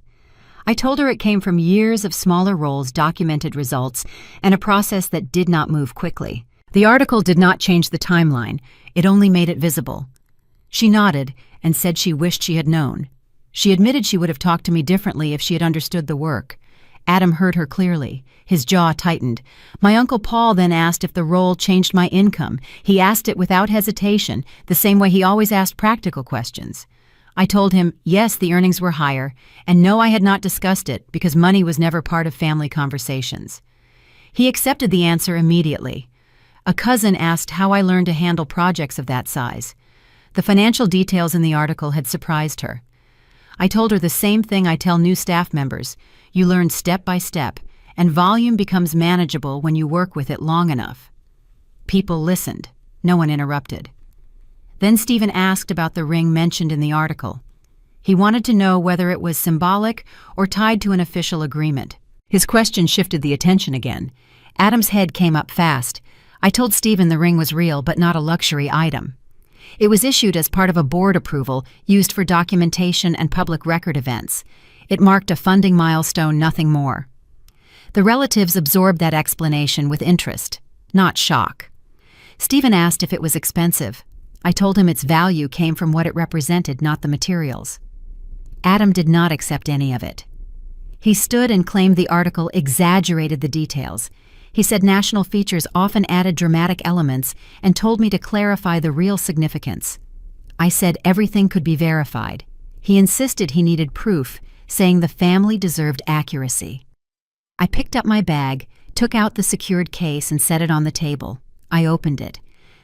I told her it came from years of smaller roles, documented results, and a process that did not move quickly. The article did not change the timeline, it only made it visible. She nodded and said she wished she had known. She admitted she would have talked to me differently if she had understood the work. Adam heard her clearly. His jaw tightened. My Uncle Paul then asked if the role changed my income. He asked it without hesitation, the same way he always asked practical questions. I told him, yes, the earnings were higher, and no, I had not discussed it because money was never part of family conversations. He accepted the answer immediately. A cousin asked how I learned to handle projects of that size. The financial details in the article had surprised her. I told her the same thing I tell new staff members. You learn step by step, and volume becomes manageable when you work with it long enough. People listened. No one interrupted. Then Stephen asked about the ring mentioned in the article. He wanted to know whether it was symbolic or tied to an official agreement. His question shifted the attention again. Adam's head came up fast. I told Stephen the ring was real but not a luxury item. It was issued as part of a board approval used for documentation and public record events. It marked a funding milestone, nothing more. The relatives absorbed that explanation with interest, not shock. Stephen asked if it was expensive. I told him its value came from what it represented, not the materials. Adam did not accept any of it. He stood and claimed the article exaggerated the details. He said national features often added dramatic elements and told me to clarify the real significance. I said everything could be verified. He insisted he needed proof, saying the family deserved accuracy. I picked up my bag, took out the secured case and set it on the table. I opened it.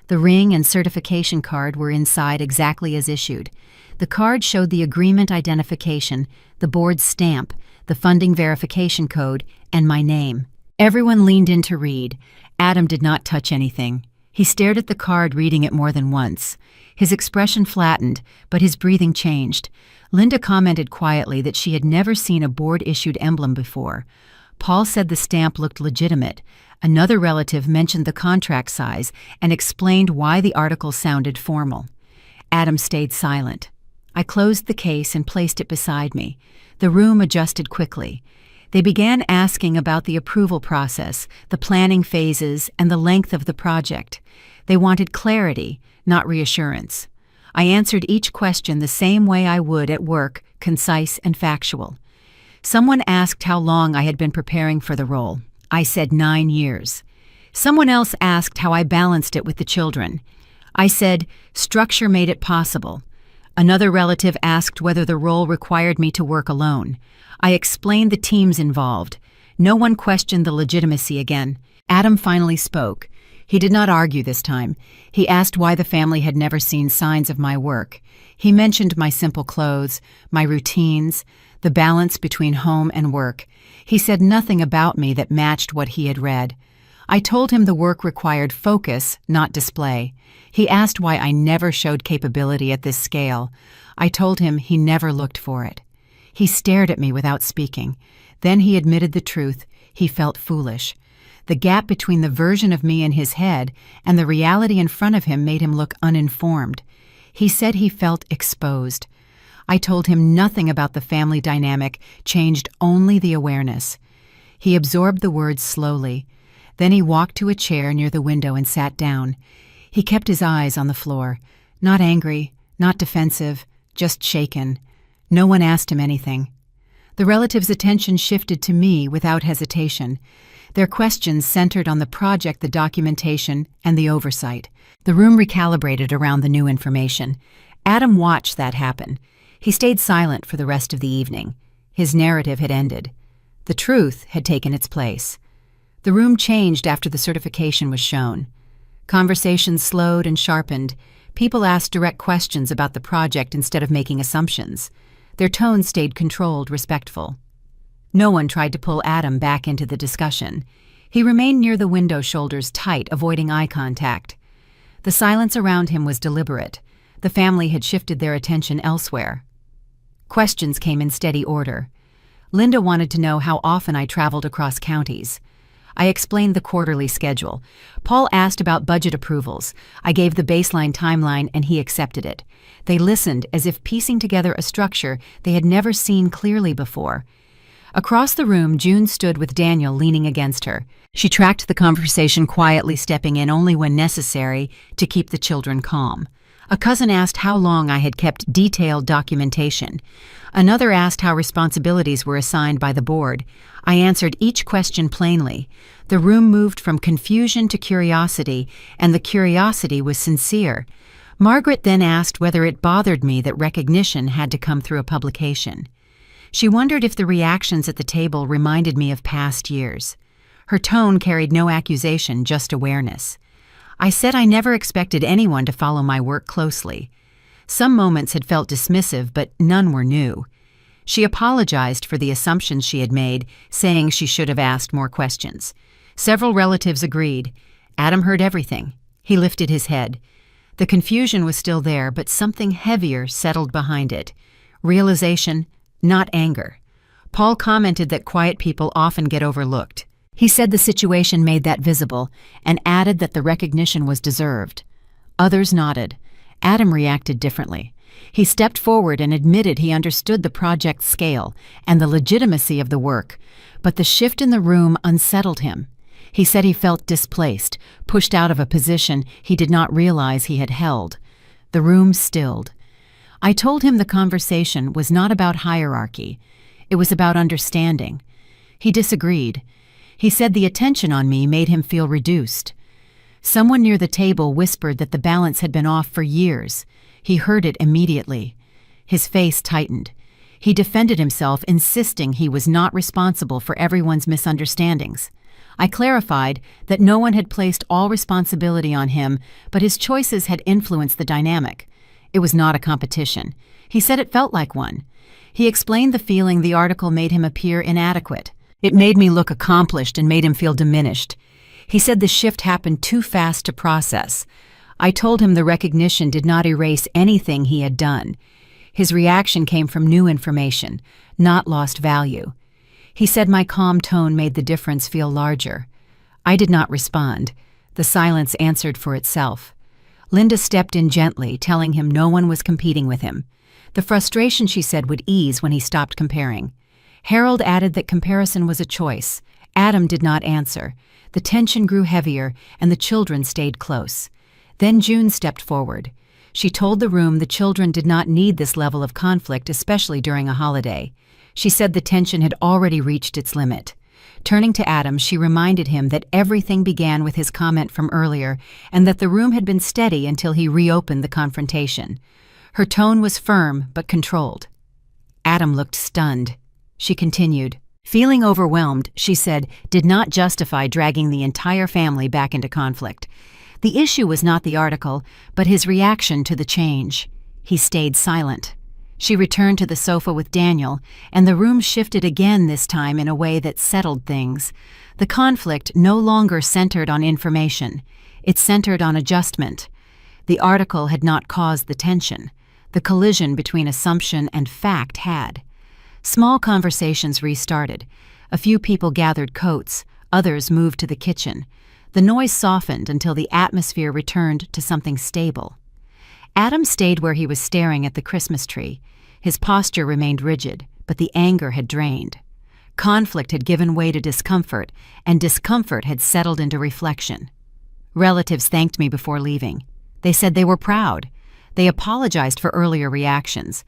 The ring and certification card were inside exactly as issued. The card showed the agreement identification, the board's stamp, the funding verification code, and my name. Everyone leaned in to read. Adam did not touch anything. He stared at the card, reading it more than once. His expression flattened, but his breathing changed. Linda commented quietly that she had never seen a board-issued emblem before. Paul said the stamp looked legitimate. Another relative mentioned the contract size and explained why the article sounded formal. Adam stayed silent. I closed the case and placed it beside me. The room adjusted quickly. They began asking about the approval process, the planning phases, and the length of the project. They wanted clarity, not reassurance. I answered each question the same way I would at work, concise and factual. Someone asked how long I had been preparing for the role. I said 9 years. Someone else asked how I balanced it with the children. I said structure made it possible. Another relative asked whether the role required me to work alone. I explained the teams involved. No one questioned the legitimacy again. Adam finally spoke. He did not argue this time. He asked why the family had never seen signs of my work. He mentioned my simple clothes, my routines, the balance between home and work. He said nothing about me that matched what he had read. I told him the work required focus, not display. He asked why I never showed capability at this scale. I told him he never looked for it. He stared at me without speaking. Then he admitted the truth. He felt foolish. The gap between the version of me in his head and the reality in front of him made him look uninformed. He said he felt exposed. I told him nothing about the family dynamic changed, only the awareness. He absorbed the words slowly. Then he walked to a chair near the window and sat down. He kept his eyes on the floor. Not angry, not defensive, just shaken. No one asked him anything. The relatives' attention shifted to me without hesitation. Their questions centered on the project, the documentation, and the oversight. The room recalibrated around the new information. Adam watched that happen. He stayed silent for the rest of the evening. His narrative had ended. The truth had taken its place. The room changed after the certification was shown. Conversations slowed and sharpened. People asked direct questions about the project instead of making assumptions. Their tone stayed controlled, respectful. No one tried to pull Adam back into the discussion. He remained near the window, shoulders tight, avoiding eye contact. The silence around him was deliberate. The family had shifted their attention elsewhere. Questions came in steady order. Linda wanted to know how often I traveled across counties. I explained the quarterly schedule. Paul asked about budget approvals. I gave the baseline timeline and he accepted it. They listened as if piecing together a structure they had never seen clearly before. Across the room, June stood with Daniel leaning against her. She tracked the conversation quietly, stepping in only when necessary to keep the children calm. A cousin asked how long I had kept detailed documentation. Another asked how responsibilities were assigned by the board. I answered each question plainly. The room moved from confusion to curiosity, and the curiosity was sincere. Margaret then asked whether it bothered me that recognition had to come through a publication. She wondered if the reactions at the table reminded me of past years. Her tone carried no accusation, just awareness. I said I never expected anyone to follow my work closely. Some moments had felt dismissive, but none were new. She apologized for the assumptions she had made, saying she should have asked more questions. Several relatives agreed. Adam heard everything. He lifted his head. The confusion was still there, but something heavier settled behind it. Realization, not anger. Paul commented that quiet people often get overlooked. He said the situation made that visible, and added that the recognition was deserved. Others nodded. Adam reacted differently. He stepped forward and admitted he understood the project's scale and the legitimacy of the work, but the shift in the room unsettled him. He said he felt displaced, pushed out of a position he did not realize he had held. The room stilled. I told him the conversation was not about hierarchy. It was about understanding. He disagreed. He said the attention on me made him feel reduced. Someone near the table whispered that the balance had been off for years. He heard it immediately. His face tightened. He defended himself, insisting he was not responsible for everyone's misunderstandings. I clarified that no one had placed all responsibility on him, but his choices had influenced the dynamic. It was not a competition. He said it felt like one. He explained the feeling the article made him appear inadequate. It made me look accomplished and made him feel diminished. He said the shift happened too fast to process. I told him the recognition did not erase anything he had done. His reaction came from new information, not lost value. He said my calm tone made the difference feel larger. I did not respond. The silence answered for itself. Linda stepped in gently, telling him no one was competing with him. The frustration, she said, would ease when he stopped comparing. Harold added that comparison was a choice. Adam did not answer. The tension grew heavier, and the children stayed close. Then June stepped forward. She told the room the children did not need this level of conflict, especially during a holiday. She said the tension had already reached its limit. Turning to Adam, she reminded him that everything began with his comment from earlier, and that the room had been steady until he reopened the confrontation. Her tone was firm but controlled. Adam looked stunned. She continued. Feeling overwhelmed, she said, did not justify dragging the entire family back into conflict. The issue was not the article, but his reaction to the change. He stayed silent. She returned to the sofa with Daniel, and the room shifted again, this time in a way that settled things. The conflict no longer centered on information. It centered on adjustment. The article had not caused the tension. The collision between assumption and fact had. Small conversations restarted. A few people gathered coats, others moved to the kitchen. The noise softened until the atmosphere returned to something stable. Adam stayed where he was, staring at the Christmas tree. His posture remained rigid, but the anger had drained. Conflict had given way to discomfort, and discomfort had settled into reflection. Relatives thanked me before leaving. They said they were proud. They apologized for earlier reactions.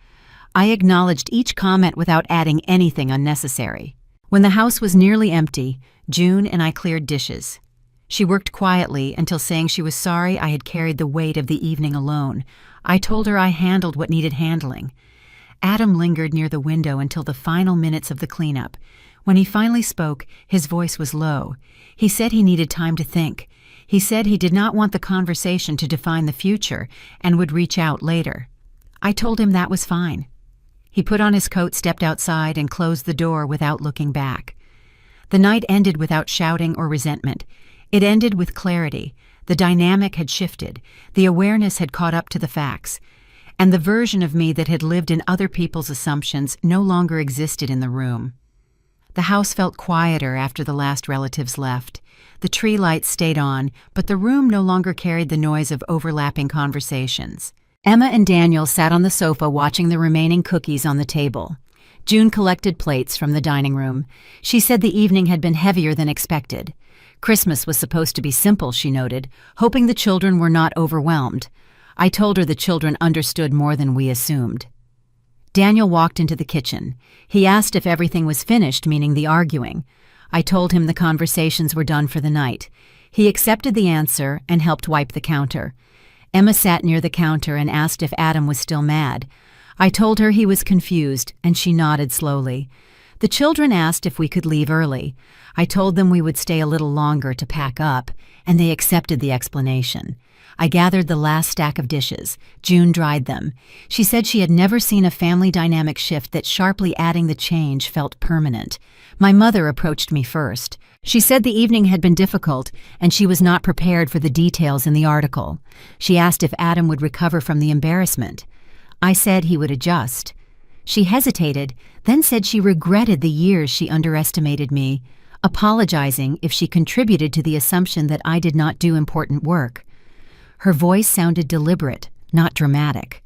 I acknowledged each comment without adding anything unnecessary. When the house was nearly empty, June and I cleared dishes. She worked quietly until saying she was sorry I had carried the weight of the evening alone. I told her I handled what needed handling. Adam lingered near the window until the final minutes of the cleanup. When he finally spoke, his voice was low. He said he needed time to think. He said he did not want the conversation to define the future and would reach out later. I told him that was fine. He put on his coat, stepped outside, and closed the door without looking back. The night ended without shouting or resentment. It ended with clarity. The dynamic had shifted. The awareness had caught up to the facts. And the version of me that had lived in other people's assumptions no longer existed in the room. The house felt quieter after the last relatives left. The tree lights stayed on, but the room no longer carried the noise of overlapping conversations. Emma and Daniel sat on the sofa watching the remaining cookies on the table. June collected plates from the dining room. She said the evening had been heavier than expected. Christmas was supposed to be simple, she noted, hoping the children were not overwhelmed. I told her the children understood more than we assumed. Daniel walked into the kitchen. He asked if everything was finished, meaning the arguing. I told him the conversations were done for the night. He accepted the answer and helped wipe the counter. Emma sat near the counter and asked if Adam was still mad. I told her he was confused, and she nodded slowly. The children asked if we could leave early. I told them we would stay a little longer to pack up, and they accepted the explanation. I gathered the last stack of dishes. June dried them. She said she had never seen a family dynamic shift that sharply adding the change felt permanent. My mother approached me first. She said the evening had been difficult, and she was not prepared for the details in the article. She asked if Adam would recover from the embarrassment. I said he would adjust. She hesitated, then said she regretted the years she underestimated me, apologizing if she contributed to the assumption that I did not do important work. Her voice sounded deliberate, not dramatic.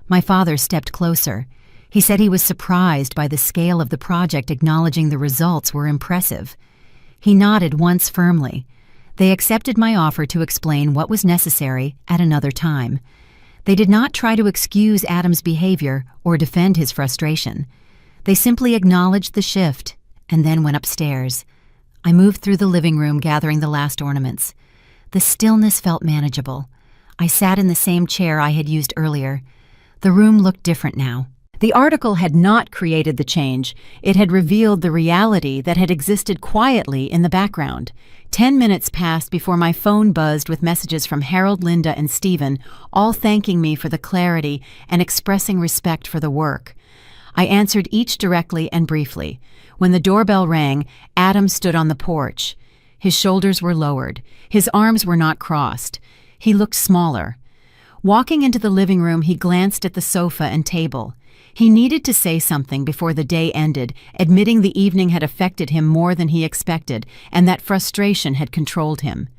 My father stepped closer. He said he was surprised by the scale of the project, acknowledging the results were impressive. He nodded once firmly. They accepted my offer to explain what was necessary at another time. They did not try to excuse Adam's behavior or defend his frustration. They simply acknowledged the shift and then went upstairs. I moved through the living room, gathering the last ornaments. The stillness felt manageable. I sat in the same chair I had used earlier. The room looked different now. The article had not created the change. It had revealed the reality that had existed quietly in the background. 10 minutes passed before my phone buzzed with messages from Harold, Linda, and Stephen, all thanking me for the clarity and expressing respect for the work. I answered each directly and briefly. When the doorbell rang, Adam stood on the porch. His shoulders were lowered. His arms were not crossed. He looked smaller. Walking into the living room, he glanced at the sofa and table. He needed to say something before the day ended, admitting the evening had affected him more than he expected, and that frustration had controlled him.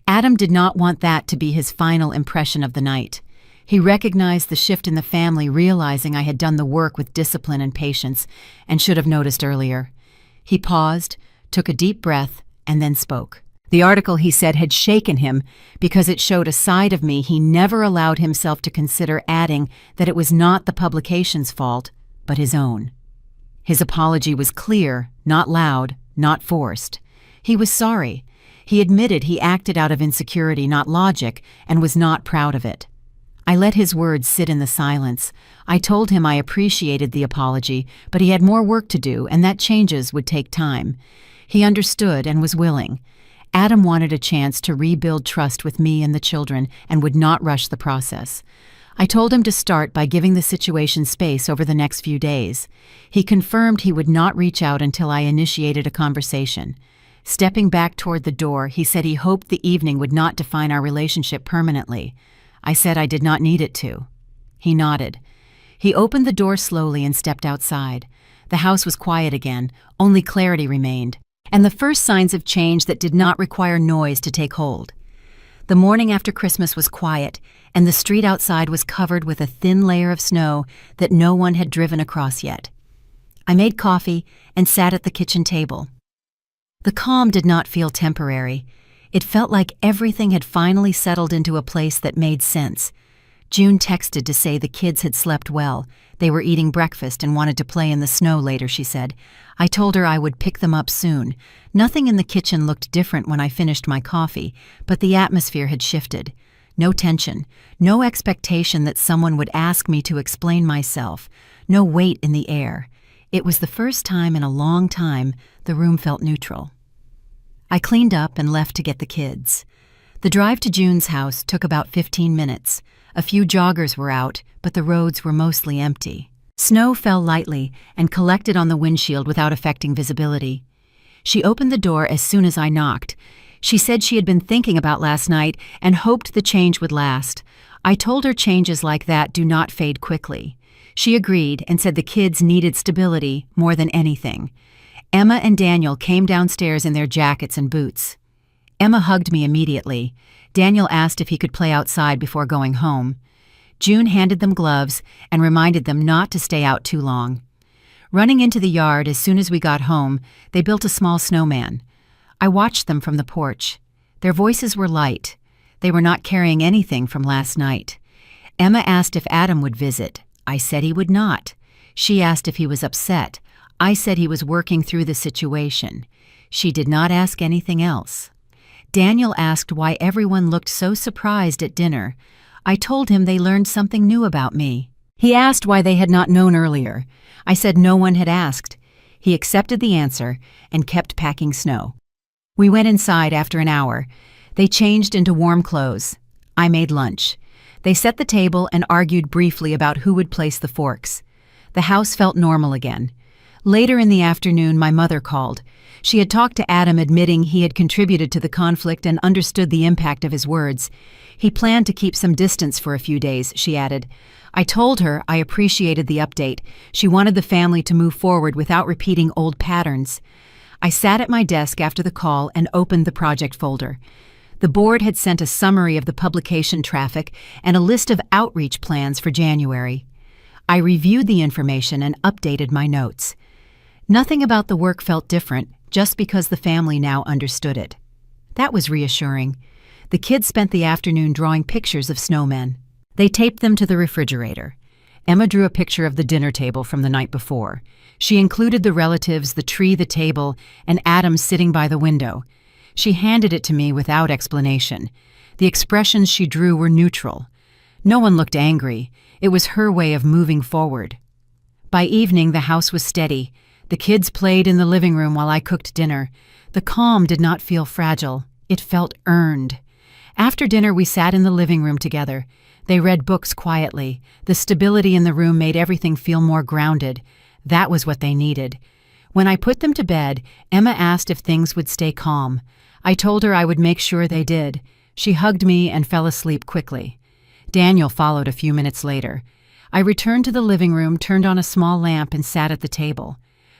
Adam did not want that to be his final impression of the night. He recognized the shift in the family, realizing I had done the work with discipline and patience, and should have noticed earlier. He paused, took a deep breath, and then spoke. The article, he said, had shaken him because it showed a side of me he never allowed himself to consider, adding that it was not the publication's fault, but his own. His apology was clear, not loud, not forced. He was sorry. He admitted he acted out of insecurity, not logic, and was not proud of it. I let his words sit in the silence. I told him I appreciated the apology, but he had more work to do, and that changes would take time. He understood and was willing. Adam wanted a chance to rebuild trust with me and the children and would not rush the process. I told him to start by giving the situation space over the next few days. He confirmed he would not reach out until I initiated a conversation. Stepping back toward the door, he said he hoped the evening would not define our relationship permanently. I said I did not need it to. He nodded. He opened the door slowly and stepped outside. The house was quiet again, only clarity remained, and the first signs of change that did not require noise to take hold. The morning after Christmas was quiet, and the street outside was covered with a thin layer of snow that no one had driven across yet. I made coffee and sat at the kitchen table. The calm did not feel temporary. It felt like everything had finally settled into a place that made sense. June texted to say the kids had slept well. They were eating breakfast and wanted to play in the snow later, she said. I told her I would pick them up soon. Nothing in the kitchen looked different when I finished my coffee, but the atmosphere had shifted. No tension, no expectation that someone would ask me to explain myself, no weight in the air. It was the first time in a long time the room felt neutral. I cleaned up and left to get the kids. The drive to June's house took about 15 minutes. A few joggers were out, but the roads were mostly empty. Snow fell lightly and collected on the windshield without affecting visibility. She opened the door as soon as I knocked. She said she had been thinking about last night and hoped the change would last. I told her changes like that do not fade quickly. She agreed and said the kids needed stability more than anything. Emma and Daniel came downstairs in their jackets and boots. Emma hugged me immediately. Daniel asked if he could play outside before going home. June handed them gloves and reminded them not to stay out too long. Running into the yard as soon as we got home, they built a small snowman. I watched them from the porch. Their voices were light. They were not carrying anything from last night. Emma asked if Adam would visit. I said he would not. She asked if he was upset. I said he was working through the situation. She did not ask anything else. Daniel asked why everyone looked so surprised at dinner. I told him they learned something new about me. He asked why they had not known earlier. I said no one had asked. He accepted the answer and kept packing snow. We went inside after an hour. They changed into warm clothes. I made lunch. They set the table and argued briefly about who would place the forks. The house felt normal again. Later in the afternoon, my mother called. She had talked to Adam, admitting he had contributed to the conflict and understood the impact of his words. He planned to keep some distance for a few days, she added. I told her I appreciated the update. She wanted the family to move forward without repeating old patterns. I sat at my desk after the call and opened the project folder. The board had sent a summary of the publication traffic and a list of outreach plans for January. I reviewed the information and updated my notes. Nothing about the work felt different, just because the family now understood it. That was reassuring. The kids spent the afternoon drawing pictures of snowmen. They taped them to the refrigerator. Emma drew a picture of the dinner table from the night before. She included the relatives, the tree, the table, and Adam sitting by the window. She handed it to me without explanation. The expressions she drew were neutral. No one looked angry. It was her way of moving forward. By evening, the house was steady. The kids played in the living room while I cooked dinner. The calm did not feel fragile. It felt earned. After dinner, we sat in the living room together. They read books quietly. The stability in the room made everything feel more grounded. That was what they needed. When I put them to bed, Emma asked if things would stay calm. I told her I would make sure they did. She hugged me and fell asleep quickly. Daniel followed a few minutes later. I returned to the living room, turned on a small lamp, and sat at the table.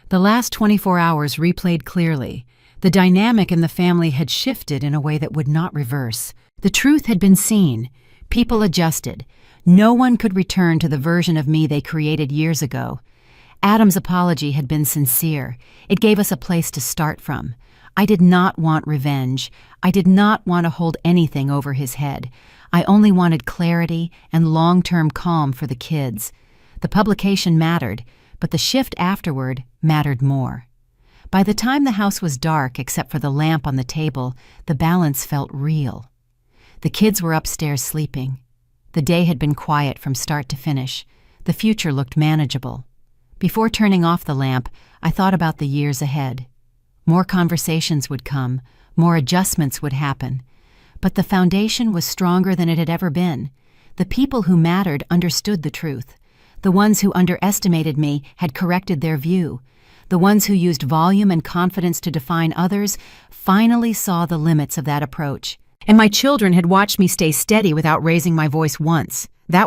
The last 24 hours replayed clearly. The dynamic in the family had shifted in a way that would not reverse. The truth had been seen. People adjusted. No one could return to the version of me they created years ago. Adam's apology had been sincere. It gave us a place to start from. I did not want revenge. I did not want to hold anything over his head. I only wanted clarity and long-term calm for the kids. The publication mattered, but the shift afterward mattered more. By the time the house was dark, except for the lamp on the table, the balance felt real. The kids were upstairs sleeping. The day had been quiet from start to finish. The future looked manageable. Before turning off the lamp, I thought about the years ahead. More conversations would come, more adjustments would happen. But the foundation was stronger than it had ever been. The people who mattered understood the truth. The ones who underestimated me had corrected their view. The ones who used volume and confidence to define others finally saw the limits of that approach. And my children had watched me stay steady without raising my voice once.